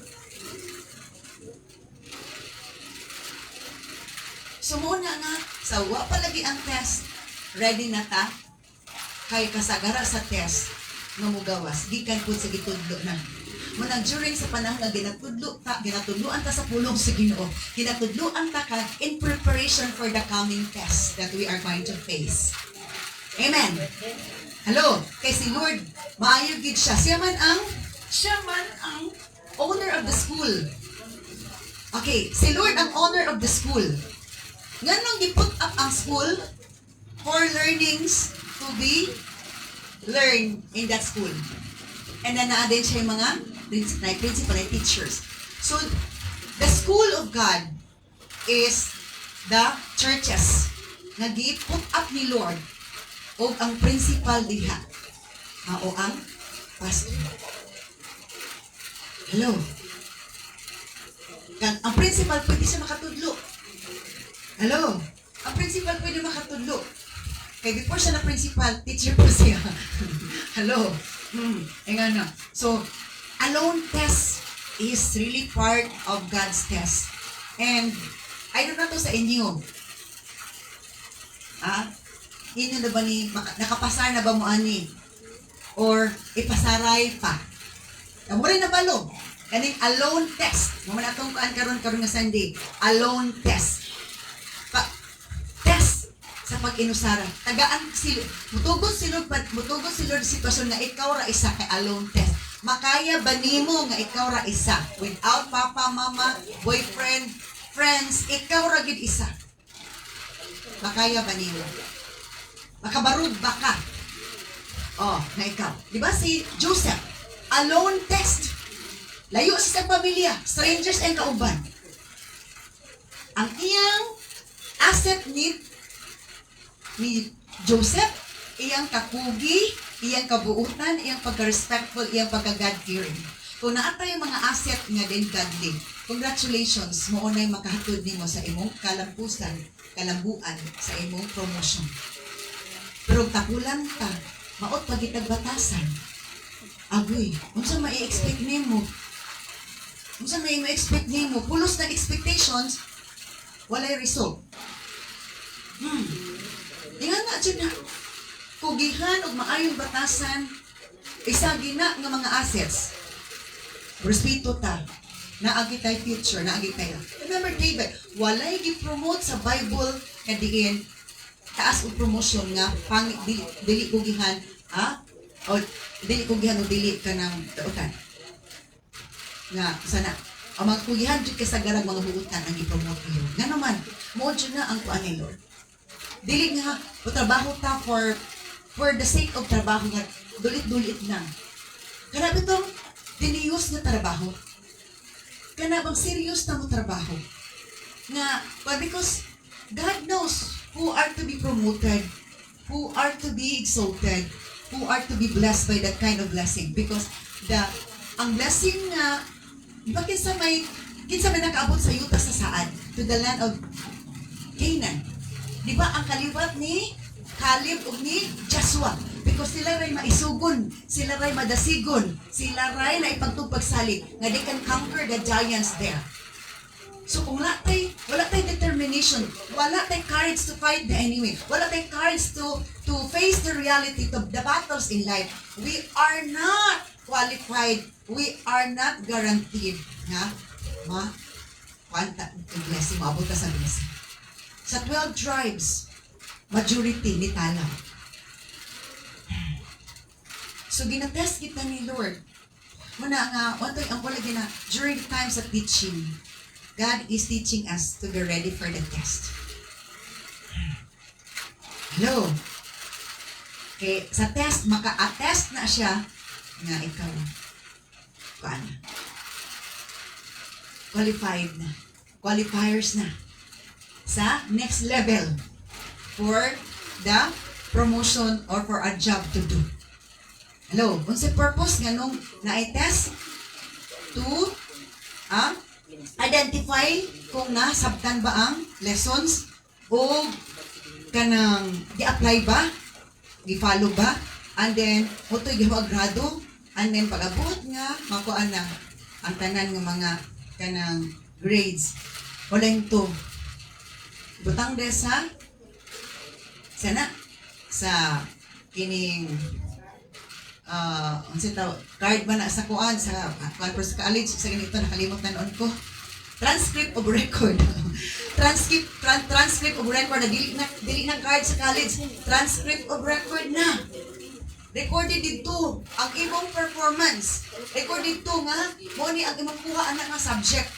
Sumuna nga, sawa palagi ang test. Ready na ta? Kay kasagara sa test, mamugawas. Gikan po sa gitudlo na. Muna during sa panahon na ginatudloan ta sa pulong sa Ginoo. Ginatudloan ta ka in preparation for the coming test that we are going to face. Amen. Hello, kay si Lord, maayo gid siya. Siya man ang owner of the school. Okay, si Lord ang owner of the school. Nganong gi-put up ang school for learnings to be learned in that school. And then na-add siya yung mga principal and teachers. So, the school of God is the churches nga gi-put up ni Lord o ang principal diha o ang pastor. Hello. Ang principal pwede siya makatudlo. Hello. Ang principal pwede makatudlo. Kaya before siya na principal, teacher po siya. Hello. Nga na. So, alone test is really part of God's test. And, I don't know to sa inyo. Inyo na ba ni, nakapasar na ba mo ani? Or, ipasaray pa? Mo rin na balo. Kaning alone test. Mo man atong karon nga Sunday. Alone test. Test sa pag-inusara. Tagaan sila, mutugod sila sitwasyon nga ikaw ra isa kay alone test. Makaya ba nimo nga ikaw ra isa without papa, mama, boyfriend, friends, ikaw ra gid isa? Makaya ba nimo? Makabarud ba ka? Oh, na ikaw. Di ba si Joseph, alone test. Layo sa pamilya, strangers and kauban. Ang iyang asset ni Joseph, iyang kakugi, iyang kabuutan, iyang pagka-respectful, iyang pagka-God-fearing. Kung naatay yung mga asset nga din godly, congratulations, mo na yung makahatod nimo sa imong kalampusan, kalambuan, sa imong promotion. Pero tapulan ka, maot pagitag batasan. Agoy, unsa mai-expect nimo? Unsa mai-expect nimo? Pulos ng expectations, walay result. Ingan na dyan na. Kugihan o maayong batasan, isa gina nga mga assets. Respeto ta. Naagi tayo future, naagi tayo. Remember David, walay gi-promote sa Bible nga diin taas o promotion nga dili kugihan, o dili kugihan o dili ka ng dautan. Nga, sana, ang mga kugihan dyan kasagarag mga buutan ang i-promote niyo. Nga naman, mo dyan na ang kuan ni Lord. Dili nga, trabaho ta for the sake of trabaho nga, dulit-dulit lang. Kana ba itong diniyos nga trabaho? Kana bang serious na mo trabaho? Nga, because God knows who are to be promoted, who are to be exalted, who are to be blessed by that kind of blessing. Because ang blessing nga, di ba kinsa may nakaabot sa yuta sa saan? To the land of Canaan. Di ba ang kaliwat ni Caleb o ni Joshua? Because sila ray maisugon, sila ray madasigon, sila ray na ipagtugpagsalig nga they can conquer the giants there. So kung wala tay determination, wala tay courage to fight the enemy, wala tay courage to face the reality of the battles in life, we are not qualified, we are not guaranteed nga blessing, maabot ka sa blessing. Sa 12 tribes, majority ni Tala. So, ginatest kita ni Lord. Muna nga, ang pala during the times of teaching, God is teaching us to be ready for the test. Hello? Okay, sa test, maka-attest na siya nga ikaw. Paano? Qualified na. Qualifiers na. Sa next level for the promotion or for a job to do. Hello, unsa purpose nga nung na-test to identify kung nasabtan ba ang lessons o kanang di-apply ba, di-follow ba, and then motoy gihuagrado, and then pag-abot nga makuha na ang tanan ng mga kanang grades. Wala to. Butang desa sana sa kining card ba na sa kuan sa college sa ganito nakalimot na noon ko. Transcript of record. transcript of record na dili na card sa college. Transcript of record na. Recorded dito ang imong performance. Recorded dito nga mo ni ang imong kuha ana nga subject.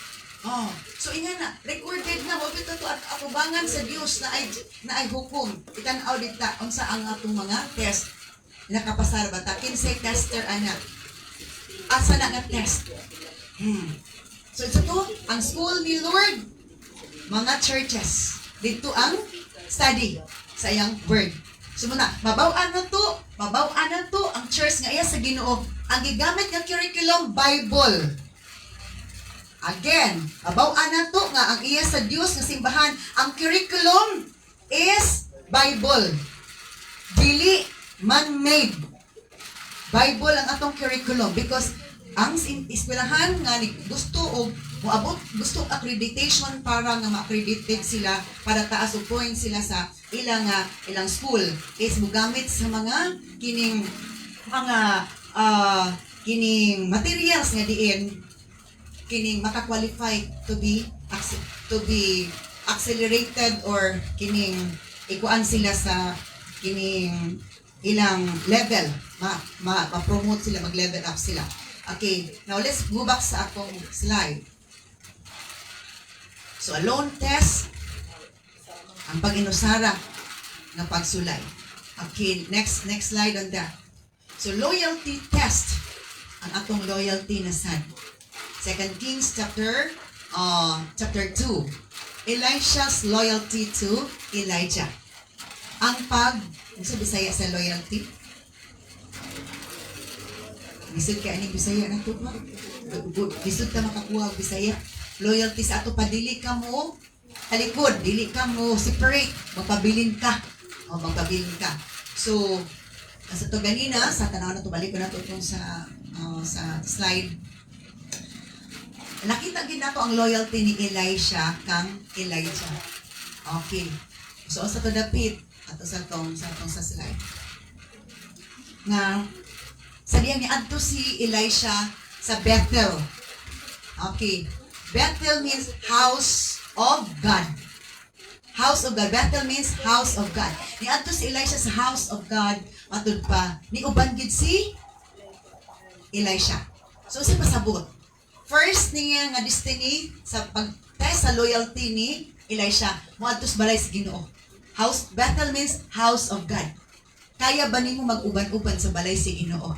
So inga na, recorded na, wag ito at atubangan sa Dios na ay hukom. Itan-aw dita, unsa ang atong mga test. Nakapasar ba ta? Kinsay tester ana. Asa na nga test? So ito ang school ni Lord, mga churches. Dito ang study sa iyang word. So muna, mabaw-an na to ang church nga iya sa Ginoo. Ang gigamit nga curriculum, Bible. Again, abaw-an na to nga ang iya sa Dios nga simbahan, ang curriculum is Bible. Dili man-made. Bible ang atong curriculum because ang eskwelahan nga gusto accreditation para nga ma-accredited sila para taas og points sila sa ilang school is mugamit sa mga kining materials nga diin kining maka-qualify to be accelerated or kining ikuan sila sa kining ilang level, ma-promote sila, mag-level up sila. Okay, now let's go back sa akong slide. So, alone test, ang pag-inusara ng pagsulay. Okay, next slide on that. So, loyalty test, ang atong loyalty na sad. 2 Kings chapter 2. Elisha's loyalty to Elijah. Ang sa Bisaya sa loyalty. Bisod ka ani Bisaya na to ba? Bisod ka makakuha og Bisaya. Loyalty sa ato padili ka mo talikod, dili ka mo separate, magpabilin ka. So, sa to ganina, sa tanaw na to, balik ko na to itong sa slide. Nakita gid nato ang loyalty ni Elisha kang Elijah. Okay. So, sa to dapit, ato sa slide. Nga, sabihan ni adto si Elisha sa Bethel. Okay. Bethel means house of God. House of God. Bethel means house of God. Ni adto si Elisha sa house of God, matud pa ni uban gid si Elisha. So si pasabot. First niya nga destiny sa pag-test sa loyalty ni Elisha, moadto sa balay sa Ginoo. Bethel means house of God. Kaya ba nimo mag-uban-uban sa balay sa Ginoo?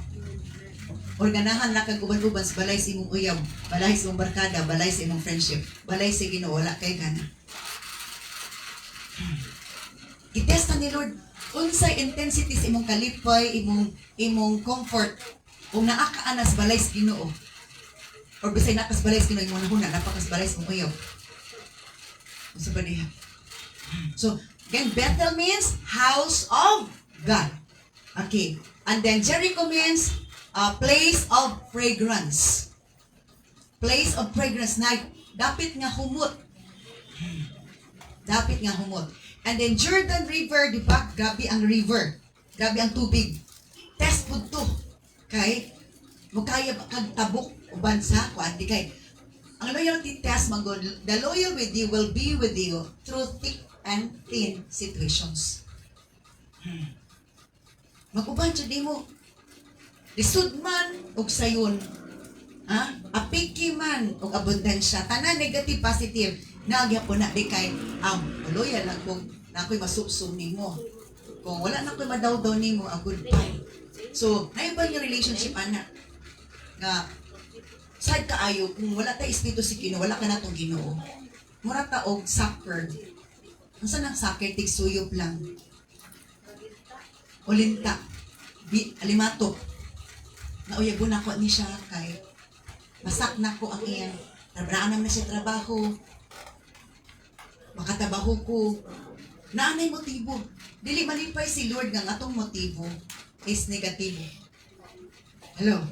Or ganahan na kag uban-uban sa balay sa imong uyab, balay sa imong barkada, balay sa imong friendship, balay sa Ginoo, wala kay gana. I-testa ni Lord unsay intensity sa imong kalipay, imong comfort kung naa ka anas balay sa Ginoo. Or bisay nakas balay sa Ginoo imong nahuna, napakas balay sa imong uyab. Unsa ba diha? So, again, Bethel means house of God. Okay. And then Jericho means place of fragrance. Place of fragrance na dapit nga humot. Dapit nga humot. And then Jordan River, di ba? Gabi ang river. Gabi ang tubig. Test po to. Kay, mukaya kag tabok uban sa kuan di kay. Ang loyalty test, the loyal with you will be with you through thick and thin situations. Mag-uban siya di mo. Lisod man og sayon, apiki man og abundansya, tanan negative positive, nagyapon na di kay loyal lang kung na ako'y masupsum nimo. Kung wala na ako'y madawdaw nimo, goodbye. So, naibang yung relationship anak nga sad kaayo kung wala ta espiritu si Ginoo, wala ka na tong Ginoo. Mura ta og soccer. Unsa nang soccer tigsuyop lang. Olinta. Alimato. Nauyabon ako ni siya kay masak na ko ang iyang trabaho na siya trabaho. Makatabaho ko. Naanay motibo. Dili malipay si Lord nga atong motibo is negatibo. Hello?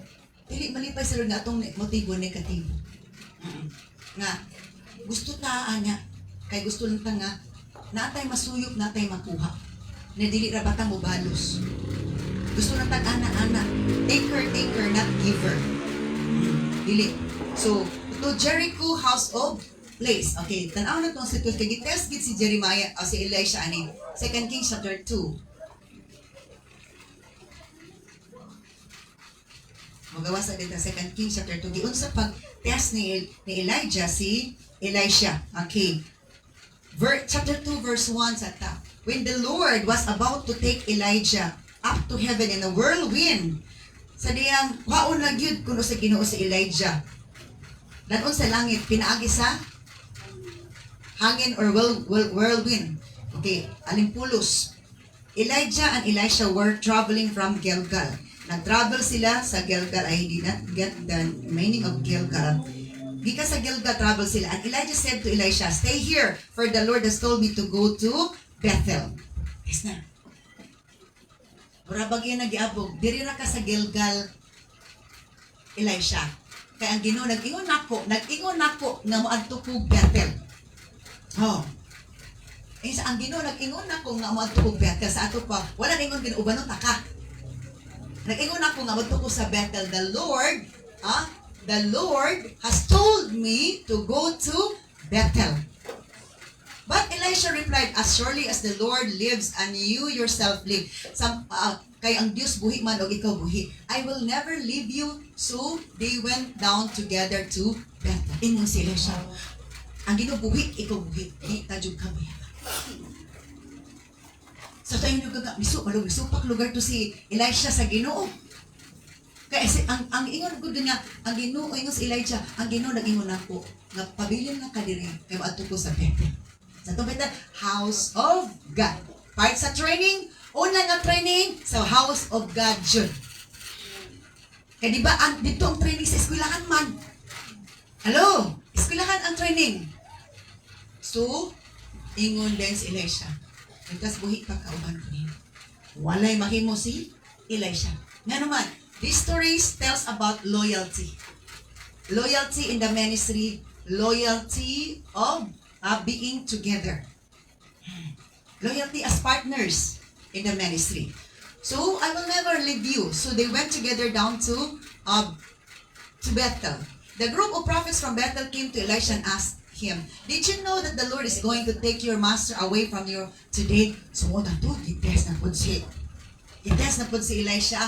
Dili malipay si Lord nga atong motibo negatibo. Nga, gusto ta anya. Kay gusto lang ta nga, natay masuyop, natay makuha. Na dili ra bata mo balos. Gusto na tag ana-ana. Taker, not giver. Dili. So, to Jericho, house of place. Okay, tanaw na itong sitwasyon. Kaya gitest gid si Jeremiah, o si Elisha, ani. 2 Kings chapter 2. Magawas sa dito, 2 Kings chapter 2. Giun sa pag-test ni Elijah, si Elisha. Okay. Chapter 2, verse 1 sa top. When the Lord was about to take Elijah up to heaven in a whirlwind, sa diyang waon na gyud kuno sa Ginoo si Elijah. Danon sa langit pinaagi sa hangin or whirlwind. Okay, alimpulos. Elijah and Elisha were traveling from Gilgal. Nag-travel sila sa Gilgal. I did not get the meaning of Gilgal. Gika sa Gilgal travel sila. And Elijah said to Elisha, "Stay here, for the Lord has told me to go to Bethel." Yes na. Mura bagay nagiabog, diri ra ka sa Gilgal, Elisha. Kaya ang Ginoo nag-ingon nako nga moadto ko Bethel. Oh. Isa ang Ginoo nag-ingon nako nga moadto ko Bethel sa ato pa. Wala ningon ginubanon ta ka. Nag-ingon nako nga moadto ko sa Bethel. The Lord has told me to go to Bethel. But Elisha replied, as surely as the Lord lives and you yourself live, kay ang Diyos buhi man o ikaw buhi, I will never leave you. So they went down together to Bethel. Ingon si Elisha, ang ginubuhi, ikaw buhi, di tajog ka buhi. Sa tayo misupak lugar to si Elisha sa Ginoo. Kasi ang ingon gud nga ang Ginoo ingon si Elijah, ang Ginoo nag-ingon nako nga pabilin na ka diri kay adto ko sa Bethel. Sa to Bethel, house of God. Part sa training, una nga training sa house of God jud. Kaya di ba dito ang training sa eskwelahan man? Hello, eskwelahan ang training. So, ingon din si Elisha. Itas buhi pa kauban ko niya. Walay mahimo si Elisha. Nga naman, this story tells about loyalty. Loyalty in the ministry, loyalty of being together. Loyalty as partners in the ministry. So, I will never leave you. So, they went together down to Bethel. The group of prophets from Bethel came to Elisha and asked him, did you know that the Lord is going to take your master away from you today? So, na to, itest na po si Elisha.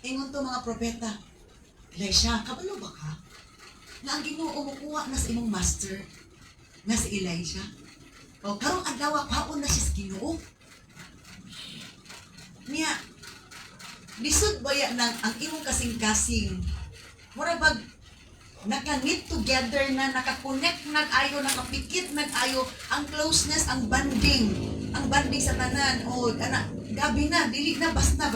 Ingon to mga propeta, Elisha, kabalo ba ka? Na ang Ginoo umukuha na sa imong master, na si Elisha. O, karong adlaw, paon na siya sa Ginoo. Niya, lisod ba yan ang imong kasing-kasing? Mura bag, naka-knit together na, naka-connect nag-ayo, nakapikit nag-ayo, ang closeness, ang banding sa tanan. O, gabi na, dili na, basta.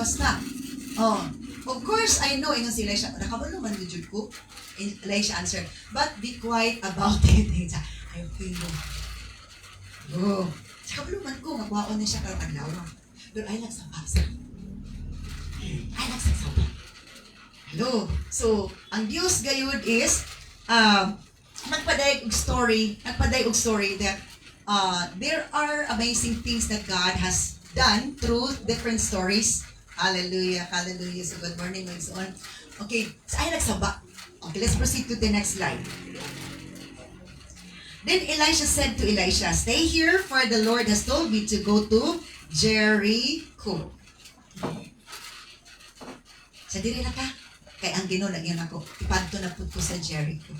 Oh, of course, I know, ingon si Elisha, nakabalo man jud ko. Elisha answered, but be quiet about it. I feel oh, nakabalo man ko, magwaon na siya karong adlaw. Pero ay nagsabasa. Hello. So, ang Diyos gayud is nagpadayog story that there are amazing things that God has done through different stories. Hallelujah. Hallelujah. So, good morning, my son. Okay. So, ay nagsaba. Okay, let's proceed to the next slide. Then Elisha said to Elisha, stay here, for the Lord has told me to go to Jericho. Sa diri na ka? Kay ang Ginoo nagyan ako, ipadto na pud ko sa Jericho.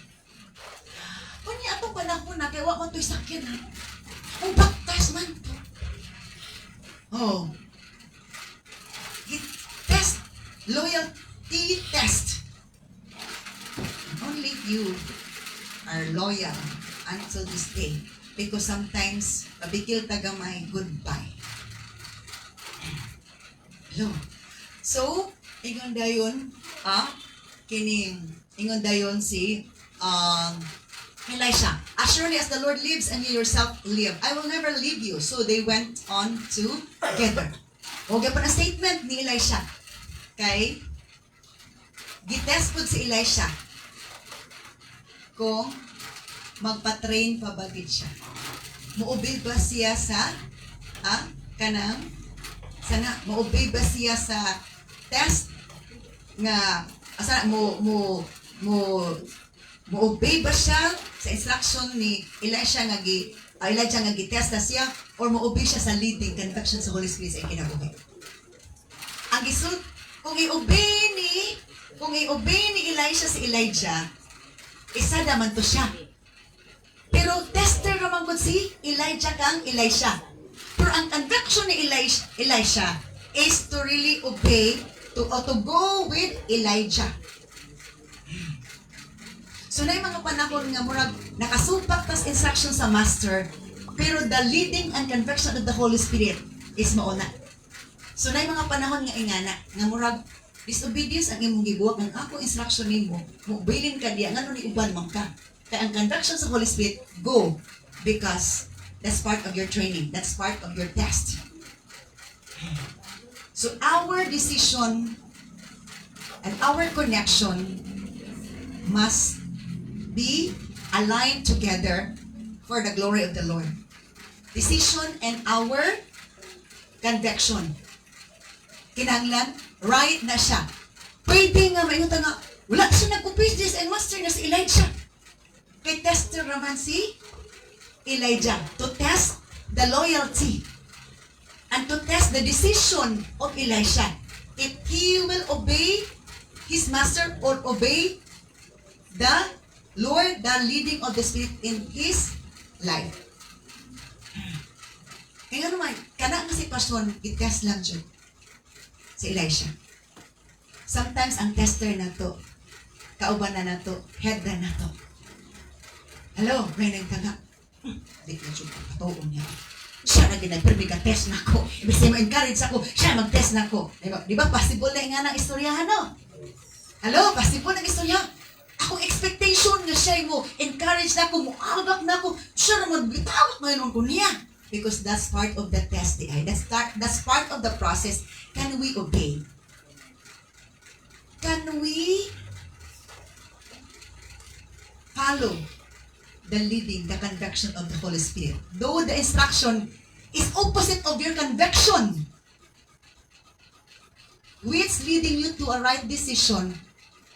Unya atong panahon na kay wa man toy sakyan ha. Ang baptize man to. Oh. Test. Loyalty test. Only you are loyal until this day. Because sometimes, pabikil tagamay, goodbye. Hello. So, ingon dayon, ingon dayon si Elisha, as surely as the Lord lives and you yourself live, I will never leave you. So they went on together. Okay pa na statement ni Elisha. Kay, gitest po si Elisha kung magpa-train pa ba gid siya. Muobey ba siya sa muobey ba siya sa test nga asa mo-obey ba siya sa instruction ni Elisha nga gitest na siya, or mo-obey siya sa leading conviction sa Holy Spirit sa kinabuhi. Ang gisud kung i-obey ni Elisha si Elijah, isa naman to siya. Pero tester naman ko si Elijah kang Elisha. Pero ang conviction ni Elisha is to really obey, to go with Elijah. So na yung mga panahon nga murag nakasupak tas instruction sa master, pero the leading and conviction of the Holy Spirit is mauna. So na yung mga panahon nga ingana nga murag disobedience ang imong gibuhat ng ako instruction nimo, mobilin ka diya ngano ni uban man ka. Kaya ang conviction sa Holy Spirit, go, because that's part of your training, that's part of your test. So our decision and our connection must be aligned together for the glory of the Lord. Decision and our conviction. Kinahanglan, right na siya. Pwede nga, mainuta nga, wala siya nag-business and master na si Elijah. Kay tester naman si Elijah to test the loyalty and to test the decision of Elisha. If he will obey his master or obey the Lord, the leading of the Spirit in his life. Kaya nga naman, kana nga sitwasyon, i-test lang dyan si Elisha. Sometimes ang tester na to, kauban na to, head na to. Hello, may nagtaga. Di ka dyan patuon niya. Siya na ginag-permi ka test na ko. Ibig sabihin ma-encourage ako, siya mag-test na ko. Di ba? Possible na nga ng istoryahan, no? Hello, possible ng istorya. Akong expectation nga siya mo, encourage na ko, muagak na ko, siya na magbitawak ngayon ko niya. Because that's part of the test, that's part of the process. Can we obey? Can we follow the leading, the conviction of the Holy Spirit? Though the instruction is opposite of your conviction, which leading you to a right decision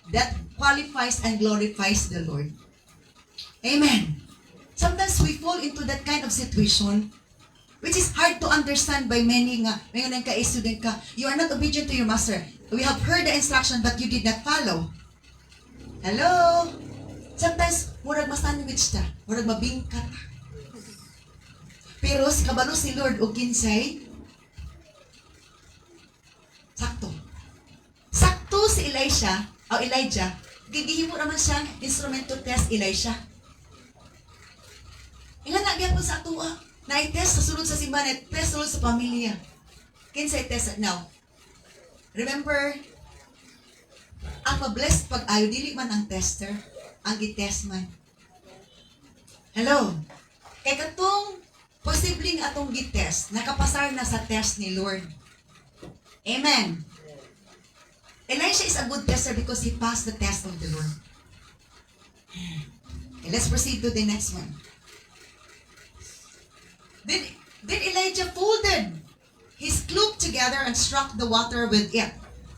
that qualifies and glorifies the Lord. Amen. Sometimes we fall into that kind of situation which is hard to understand by many nga. Ngayon ka student ka, you are not obedient to your master. We have heard the instruction but you did not follow. Hello? Sometimes, murag ma-sandwich ta, murag mabingkat. Pero si kabalo si Lord o kinsay, sakto. Sakto si Elijah, gigihimo naman siyang instrument to test Elisha. Ingat na biya po sa atua, na i-test sa sulod sa simbahan, test sulod sa pamilya. Kinsay test now. Remember, ang mablessed pag ayo, dili man ang tester, ang i-test man. Hello? Kaya katong posibleng atong gi-test, nakapasar na sa test ni Lord. Amen. Elisha is a good tester because he passed the test of the Lord. Okay, let's proceed to the next one. Then Elijah folded his cloak together and struck the water with it.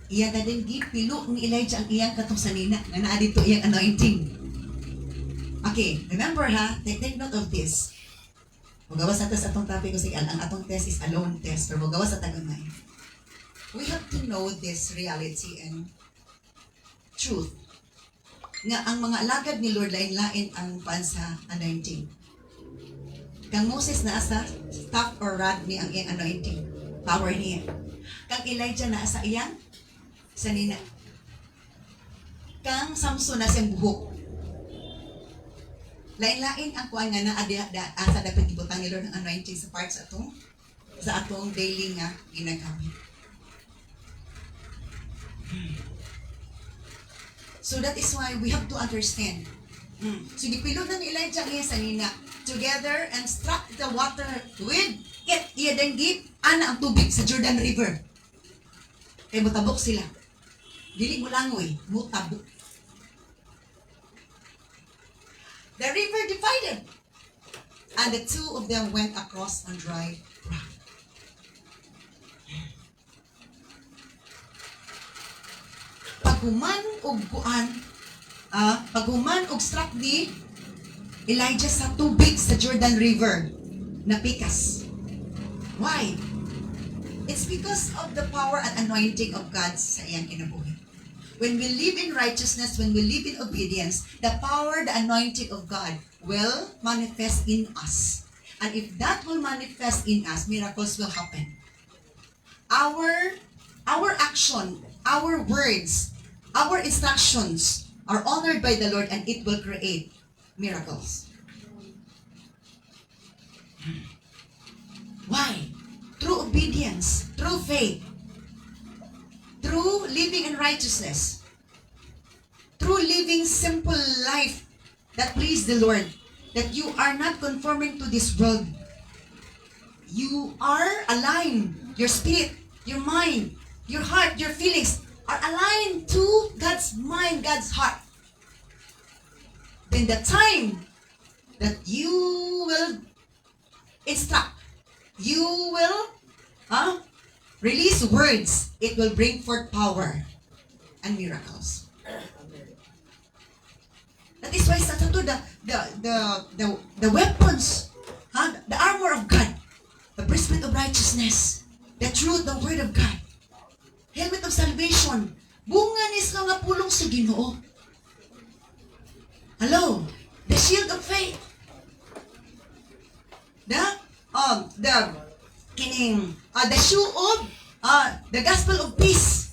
Iya na din gipilo ni Elijah ang iyang katong sanina nga naa dito iyang anointing. Okay, remember ha, take note of this. Magawas natin sa atong topic kasi ang atong test is alone test, pero magawas sa tagamay. We have to know this reality and truth. Nga ang mga alagad ni Lord lain-lain ang pansa anointing. Kang Moses na sa staff or rod ni ang iyang anointing, power niya. Kang Elijah na sa iyang sanina. Kang Samson na siyang buhok. Lain-lain ang kuan nga na asa dapat ibutang ni Lord ng anointing sa parts sa atong daily nga ginagamit. So that is why we have to understand. So gipilo na ni Elijah ang iyang sanina together and struck the water with it. Iya danggip ana ang tubig sa Jordan River. Kaya mutabok sila. Dili mo langoy, mutabok. The river divided, and the two of them went across on dry ground. Paghuman og struck ni Elijah sa tubig sa Jordan River na pikas. Why? It's because of the power and anointing of God sa iyang kinabuhi. When we live in righteousness, when we live in obedience, the power, the anointing of God will manifest in us. And if that will manifest in us, miracles will happen. Our action, our words, our instructions are honored by the Lord and it will create miracles. Why? Through obedience, through faith, through living in righteousness, through living simple life that please the Lord, that you are not conforming to this world. You are aligned, your spirit, your mind, your heart, your feelings are aligned to God's mind, God's heart. Then the time that you will instruct, you will release words, it will bring forth power and miracles. That is why sa to the weapons The armor of God. The breastplate of righteousness. The truth, the word of God. Helmet of salvation. Bunga nis nga pulong sa Ginoo. Hello? The shield of faith. The shoe of the gospel of peace.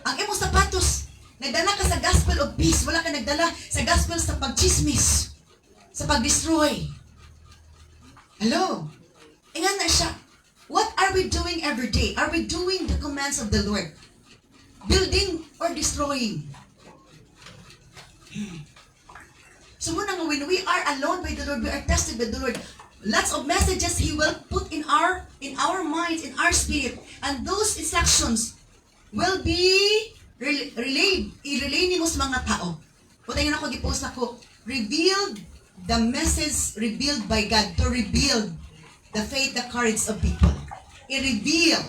Ang imong sapatos, nagdala ka sa gospel of peace. Wala ka nagdala sa gospel sa pagchismis, sa pag-destroy. Hello? Ingan na siya. What are we doing every day? Are we doing the commands of the Lord? Building or destroying? So muna nga, when we are alone by the Lord, we are tested by the Lord. Lots of messages He will put in our minds, in our spirit. And those instructions will be relayed. I-relay ni mo sa mga tao. Punta yun ako, gipost ako. Revealed, the message revealed by God to rebuild the faith, the courage of people. I-reveal.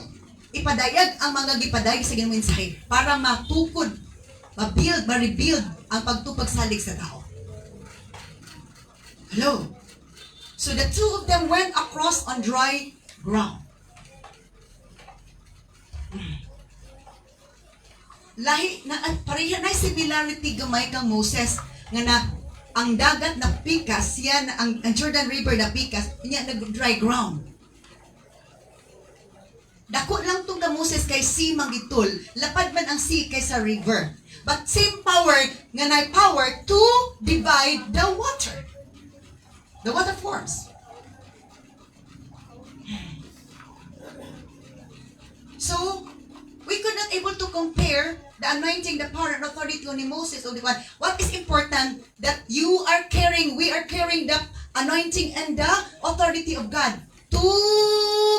Ipadayag ang mga gipadayag sa ganung mensahe para matukod, ma-build, ma-rebuild ang pagtupag salig sa tao. Hello? So the two of them went across on dry ground. Lahi na pareha na similarity gamay kang Moses nga na ang dagat na pikas yan ang Jordan River na pikas niya nag dry ground. Dako lang tong na Moses kay sea mangitul, lapad man ang sea kaysa river. But same power nga na power to divide the water. The water forms. So, we could not able to compare the anointing, the power, and authority ni Moses or the one. What is important that you are carrying, we are carrying the anointing and the authority of God to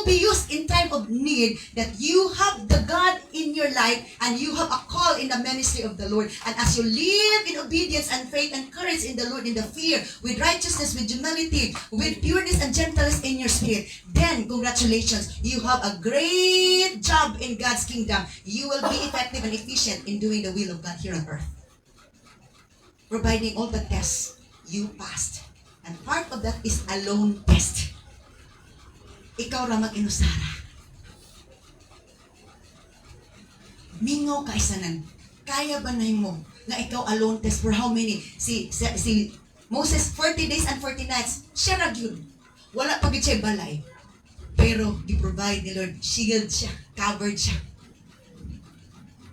be used in time of need, that you have the God in your life and you have a call in the ministry of the Lord. And as you live in obedience and faith and courage in the Lord, in the fear, with righteousness, with humility, with pureness and gentleness in your spirit, then congratulations, you have a great job in God's kingdom. You will be effective and efficient in doing the will of God here on earth. Providing all the tests you passed. And part of that is alone test. Ikaw ra mag-inusara. Mingaw ka isanan. Kaya ba na mo na ikaw alone test for how many? Si Moses, 40 days and 40 nights. Siya ra gyud. Wala pa gyud siya balay. Pero gi-provide ni Lord, shield siya, covered siya.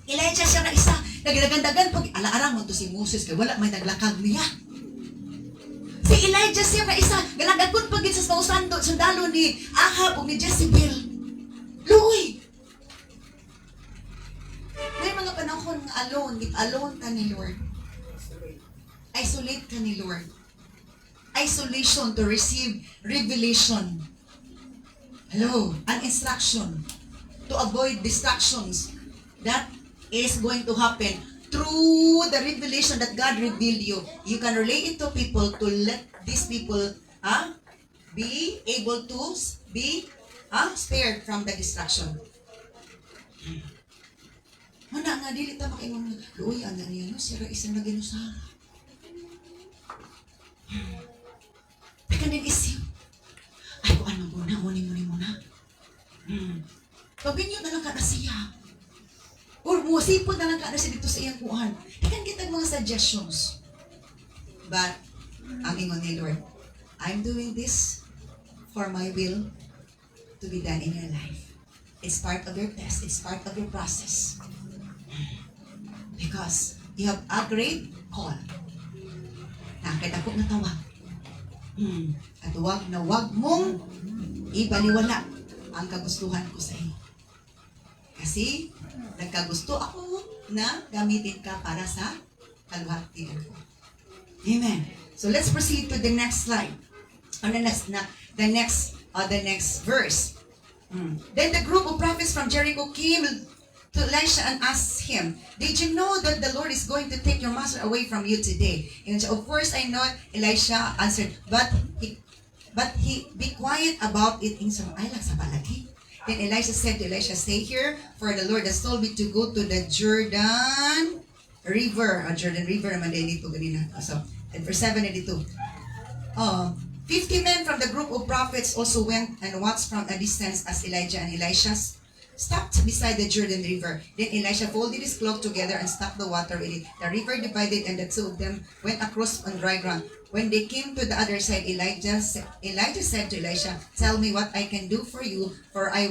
Elijah siya na isa. Nagdagan-dagan pag ala-arang mo to si Moses kay wala may naglakag niya. Si Elijah siya na isa, galagagod pagit sa sundalo ni Ahab o ni Jezebel. Luoy! May mga panahon nga alone ka ni Lord. Isolate ka ni Lord. Isolation to receive revelation. Hello, an instruction to avoid distractions. That is going to happen through the revelation that God revealed you. You can relate it to people to let these people be able to be spared from the distraction. Mana nga dili ta makiingon luoy ana niya no sira isa na ginusara. Takan isip. Ay ko ano mo na. Pabinyo na lang ka na siya. Or musipod na lang ka na siya dito sa iyang kuhan. Takan kita mga suggestions. But ang ingon ni Lord, I'm doing this for my will to be done in your life. It's part of your test. It's part of your process. Because you have a great call. Nakakita na tawag. At wag mong ibaliwala ang kagustuhan ko sa iyo. Kasi nagkagusto ako na gamitin ka para sa kaluwalhatian ko. Amen. So let's proceed to the next slide. On the next verse. Then the group of prophets from Jericho came to Elisha and asked him, "Did you know that the Lord is going to take your master away from you today?" And of course I know, Elisha answered, but he be quiet about it. Ay lang sa balagi. Then Elisha said to Elisha, "Stay here, for the Lord has told me to go to the Jordan River." Jordan River naman din dito ganina. So, at verse 7 na dito. 50 men from the group of prophets also went and watched from a distance as Elijah and Elisha stopped beside the Jordan River. Then Elisha folded his cloak together and stopped the water with it. The river divided and the two of them went across on dry ground. When they came to the other side, Elijah said to Elisha, "Tell me what I can do for you, for I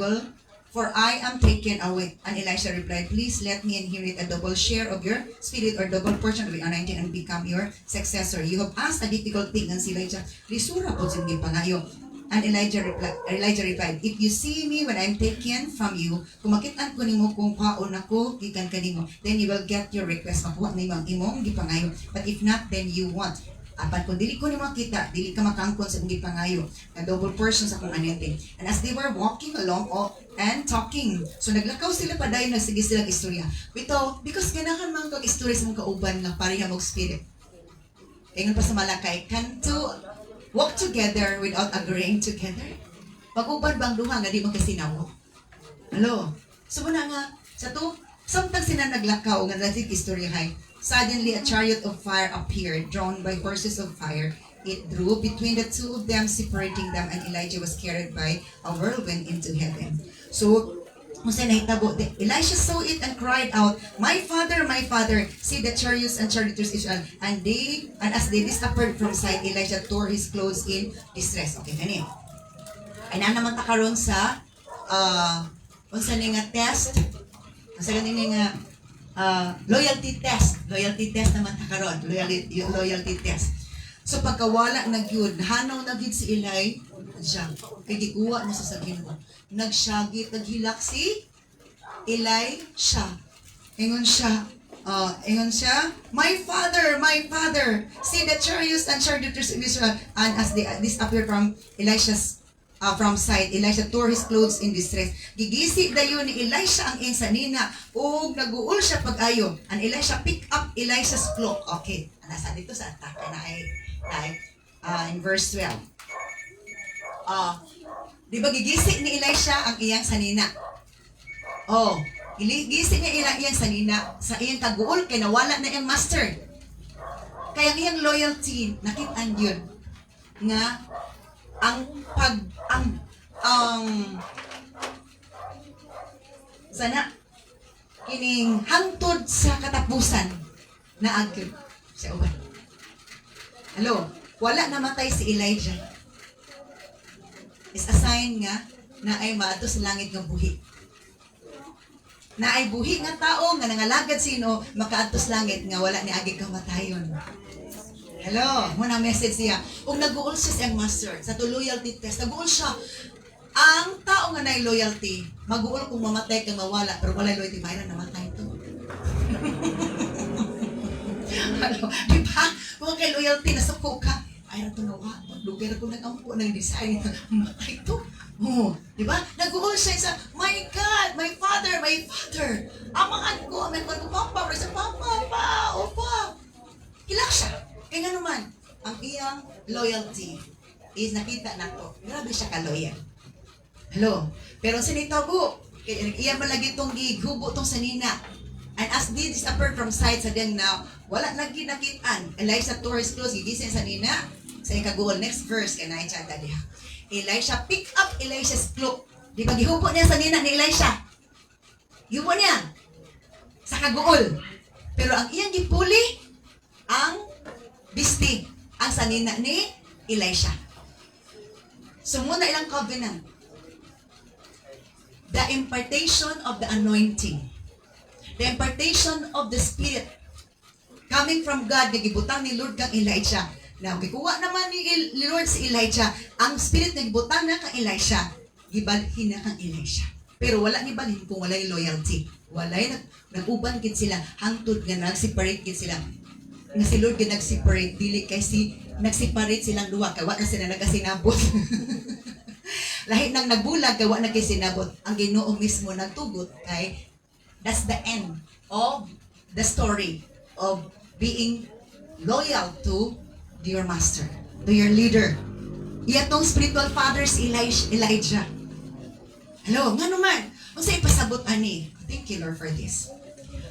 am taken away." And Elisha replied, "Please let me inherit a double share of your spirit or double portion of the anointing and become your successor. You have asked a difficult thing." And si Elijah, "Lisura po sige pangayo." And Elijah replied, "If you see me when I'm taken from you, kung makitaan ko nimo kung kaon ako, gikan kanimo, then you will get your request. Makuha nimo ang imong gipangayo. But if not, then you won't. Apan kung dili ko nimo makita, dili ka makangkon sa imong gipangayo, na double portion sa akong anointing." And as they were walking along and talking, so naglakaw sila padayon, nagsige silang istorya. Bito, because ganahan man kag istorya sa mong kauban nga pareha mong spirit. Ingon pa sa Malakay, can two walk together without agreeing together? Pag-uban bang duha nga di magkasinawo? Hello? So muna nga, sa to, samtang sila naglakaw nga natin istoryahay, suddenly a chariot of fire appeared, drawn by horses of fire. It drew between the two of them, separating them, and Elijah was carried by a whirlwind into heaven. So, kung saan nahitabo, Elisha saw it and cried out, my father, see the chariots and charioteers Israel." And as they disappeared from sight, Elisha tore his clothes in distress. Okay, gani. Ay na naman takaroon sa, unsa ni nga test, unsa ni nga, loyalty test naman takaroon, loyalty test. So pagkawala na gyud, hanaw na gyud si Eli, siya, kay gikuha mo sa Ginoo. Nagsyagit, naghilak si Eli siya. Ingon siya, my father, see the chariots and charioteers of Israel. And as they disappeared from Elisha's from sight, Elisha tore his clothes in distress. Gigisi dayon ni Elisha ang insanina, ug naguol siya pag-ayo. And Elisha pick up Elisha's cloak. Okay, nasa dito sa attack na ay in verse 12. Di ba gigisi ni Elisha ang iyang sanina? Gigisi niya iyang sanina sa iyang taguol kay nawala na iyang master. Kaya ang iyang loyalty nakit-an yun nga sana kining hangtod sa katapusan na agad sa uban. Hello, wala namatay si Elijah. Is a sign nga na ay maato sa langit ng buhi. Na ay buhi nga tao nga nangalagad sino makaadto sa langit nga wala ni agi kamatayon. Hello, muna message siya. Kung nag-uol siya siyang master sa to loyalty test, nag-uol siya. Ang tao nga na loyalty, mag-uol kung mamatay kang mawala, pero wala loyalty, mayroon namatay ito. Hello, di ba? Kung kay loyalty, nasuko ka, mayroon ito nawa, lugar ko nag-ampo ng design, mamatay ito. Di ba? Nag-uol siya sa, my God, my father, amangan ko, papa, opa. Kilak siya. Kaya nga naman, ang iyang loyalty is nakita na to. Grabe siya ka-loyal. Hello? Pero sinitabo, iya malagi itong gigubo itong sanina. And as they disappeared from sight sa diyang now, wala lagi nakitaan. Elisha tore his clothes, gigising sanina. Sa ikaguol, next verse, kaya naitsa dali. Elisha pick up Elisha's cloak. Di ba gihubo niya sanina ni Elisha? Gihubo niya. Sa kaguol. Pero ang iyang gipuli, ang bisti, ang sanina ni Elisha. So muna ilang covenant. The impartation of the anointing. The impartation of the Spirit. Coming from God, nagibutang ni Lord kang Elijah. Now, gikuha naman ni Lord si Elijah. Ang Spirit nagibutang na kang Elisha. Gibalhin na kang Elisha. Pero wala ni balhin kung walay loyalty. Walay nag-uban kit sila. Hangtod nga nag-separate kit sila. Nga si Lord yung nag-separate, dili kay nag-separate silang duha, kaya wala na nagkasinabot. Lahit nang nagbulag, kaya wala na kay sinabot. Ang Ginoo mismo nagtugot kay that's the end of the story of being loyal to your master, to your leader. Iyatong spiritual father si Elijah. Hello, nga naman, kung sa ipasabot ani, thank you Lord for this.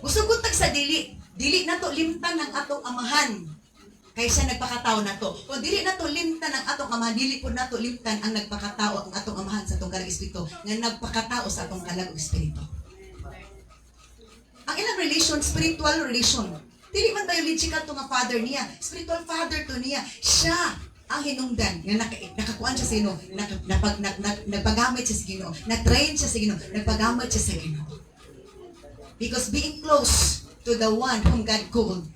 Usugot tag sa dili na to limtan ng atong amahan. Kay siya nagpakatao na to. Kung dili na to limtan ang atong amahan, dili po na to limtan ang nagpakatao ang atong amahan sa atong kalag espiritu nga nagpakatao sa atong kalag espiritu. Ang ilang relation, spiritual relation. Dili man biological to nga father niya, spiritual father to niya. Siya ang hinungdan nga nakakuan siya sa Ginoo, nagpagamit siya sa Ginoo, na-train siya sa Ginoo, nagpagamit siya sa Ginoo. Because being close to the one whom God called,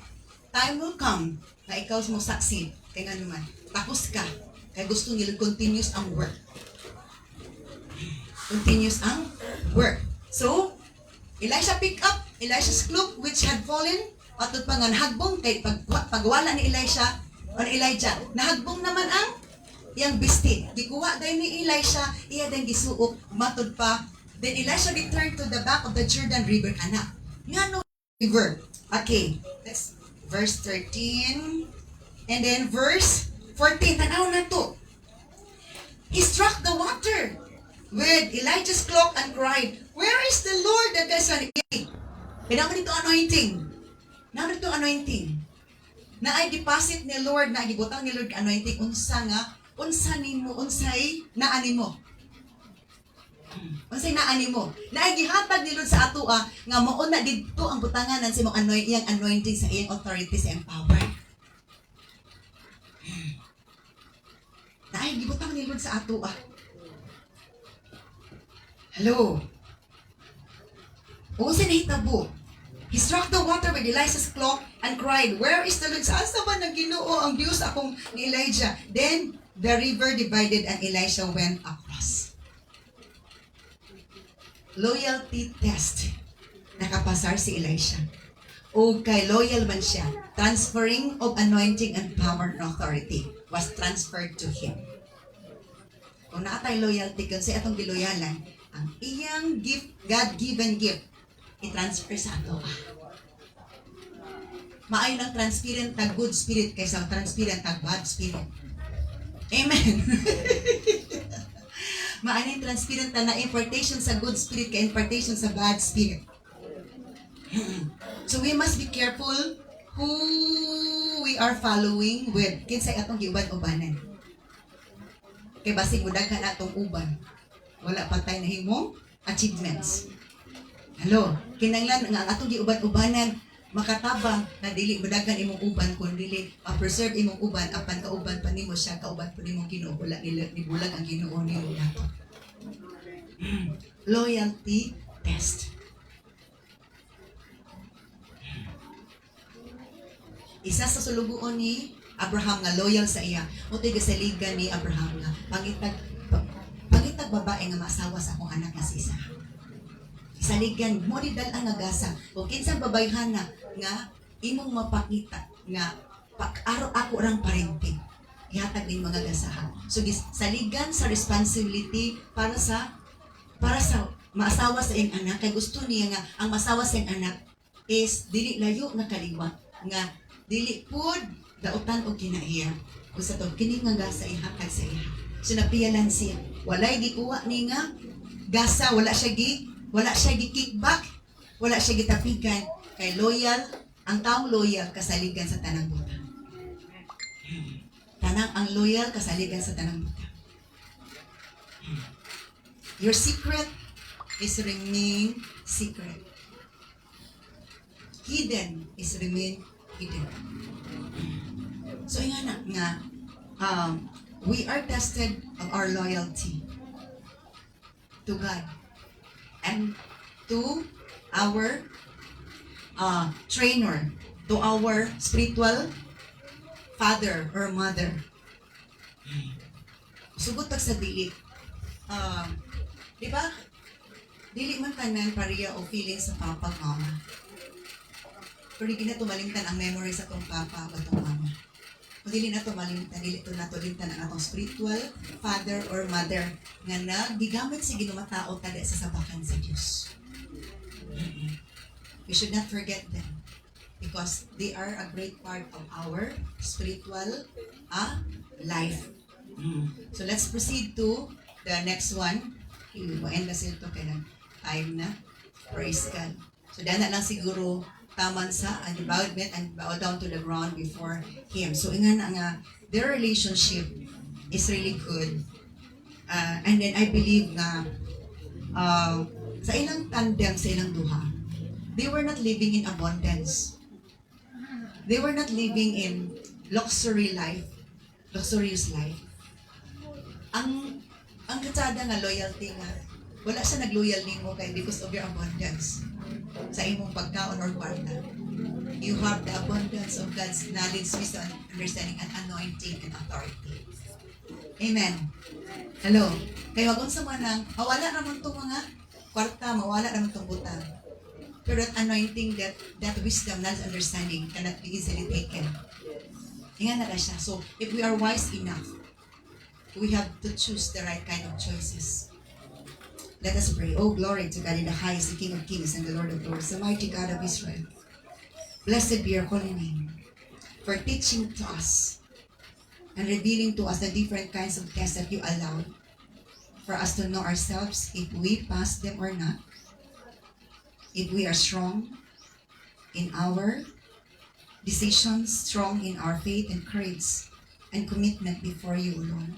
time will come na ikaw mo succeed. Kaya nga naman, tapos ka. Kaya gusto nila continuous ang work. Continuous ang work. So, Elisha pick up Elisha's cloak which had fallen. Atod pa nga nahagbong kay pagwala ni Elijah, nahagbong naman ang iyang bisti. Gikuha dahil ni Elisha, iya dahil gisuok, matod pa. Then Elisha returned to the back of the Jordan River, kana. Nga no river. Okay, that's verse 13. And then verse 14, tanaw na to. He struck the water with Elijah's cloak and cried, "Where is the Lord that God sent?" Pinang dito anointing. Naman dito anointing. Na ay deposit ni Lord, na gibutang ni Lord anointing. Unsa nimo, unsay naani mo. Unsay naani mo. Na ay gihatag ni Lord sa ato nga mao na didto ang butanganan sa imong anointing sa iyang authority sa iyang power. Na ay gibutang ni Lord sa ato Hello. Unsay nahitabo? He struck the water with Elisha's cloak and cried, "Where is the Lord?" Saan sa ba ng Ginoo ang Diyos akong ni Elijah? Then the river divided and Elisha went across. Loyalty test. Nakapasar si Elisha. O kay loyal man siya. Transferring of anointing and power and authority was transferred to him. Kung naatay loyalty, kung siya atong giloyalan, ang iyang gift, God-given gift, i-transfer sa ato. Maayon ang transparent na good spirit kaysa ang transparent na bad spirit. Amen. Maayon ang transparent na impartation sa good spirit kay impartation sa bad spirit. So we must be careful who we are following with. Kinsay atong giuban-ubanan. Kay basig mudag ka na atong uban. Wala patay na himong achievements. Hello, kinanglan nga atong giuban-ubanan makatabang na dili mudagan imong uban kun dili preserve imong uban apan kauban pa nimo siya kauban pa nimo Ginoo wala ni bulag ang Ginoo nimo nato. Loyalty test. Isa sa sulugoon ni Abraham nga loyal sa iya. Utoy gasaligan ni Abraham nga pangitag babae nga maasawa sa akong anak nga si Isaac. Saligan mo di dal ang nagasa o kinsang babayhan na nga imong mapakita nga pag-aro ako rang parenting ihatag din mga gasahan. So saligan sa responsibility para sa maasawa sa iyang anak kay gusto niya nga ang masawa sa iyang anak is dili layo na kaliwat nga dili pud dautan og kinaiya kung sa to kini nga gasa ihatag sa iya. So napiyalan siya walay gikuha ni nga gasa wala siya gi-kickback, wala siya gitapigan, kay loyal, ang taong loyal kasaligan sa tanang buta. Ang loyal kasaligan sa tanang buta. Your secret is remain secret. Hidden is remain hidden. So nga we are tested of our loyalty to God and to our trainer, to our spiritual father or mother. Sugot sa dili. Di ba? Dili man tanan pareha o feeling sa papa mama. Pero di na tumalimtan ang memory sa tong papa o tong mama. Kung dili na tumalimtan, dili to natulimtan ang atong spiritual father or mother nga nagdigamit sa ginumatao tada sa sabakan sa Dios. We should not forget them because they are a great part of our spiritual life. So let's proceed to the next one. Maend na sila ito kaya time na. Praise God. So dana lang siguro taman sa and bowed met and bow down to the ground before him. So inga na nga their relationship is really good. And then I believe na sa ilang tandem, sa ilang duha, they were not living in abundance. They were not living in luxurious life. Ang katsada nga loyalty nga, wala siya nag-loyal nimo kay because of your abundance sa imong pagkaon or kwarta. You have the abundance of God's knowledge, wisdom, understanding, and anointing and authority. Amen. Hello. Kaya wag sa manang, mawala naman itong mga kwarta, mawala naman itong butang. Pero that anointing, that wisdom, that understanding cannot be easily taken. Inga na siya. So, if we are wise enough, we have to choose the right kind of choices. Let us pray. Oh, glory to God in the highest, the King of Kings and the Lord of Lords, the mighty God of Israel. Blessed be your holy name for teaching to us and revealing to us the different kinds of tests that you allowed for us to know ourselves, if we pass them or not, if we are strong in our decisions, strong in our faith and courage and commitment before you, Lord.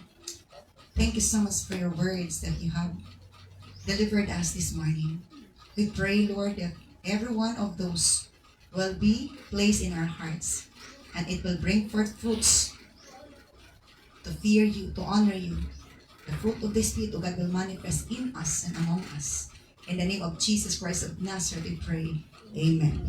Thank you so much for your words that you have delivered us this morning. We pray, Lord, that every one of those will be placed in our hearts and it will bring forth fruits to fear you, to honor you. The fruit of the Spirit of God will manifest in us and among us. In the name of Jesus Christ of Nazareth, we pray. Amen.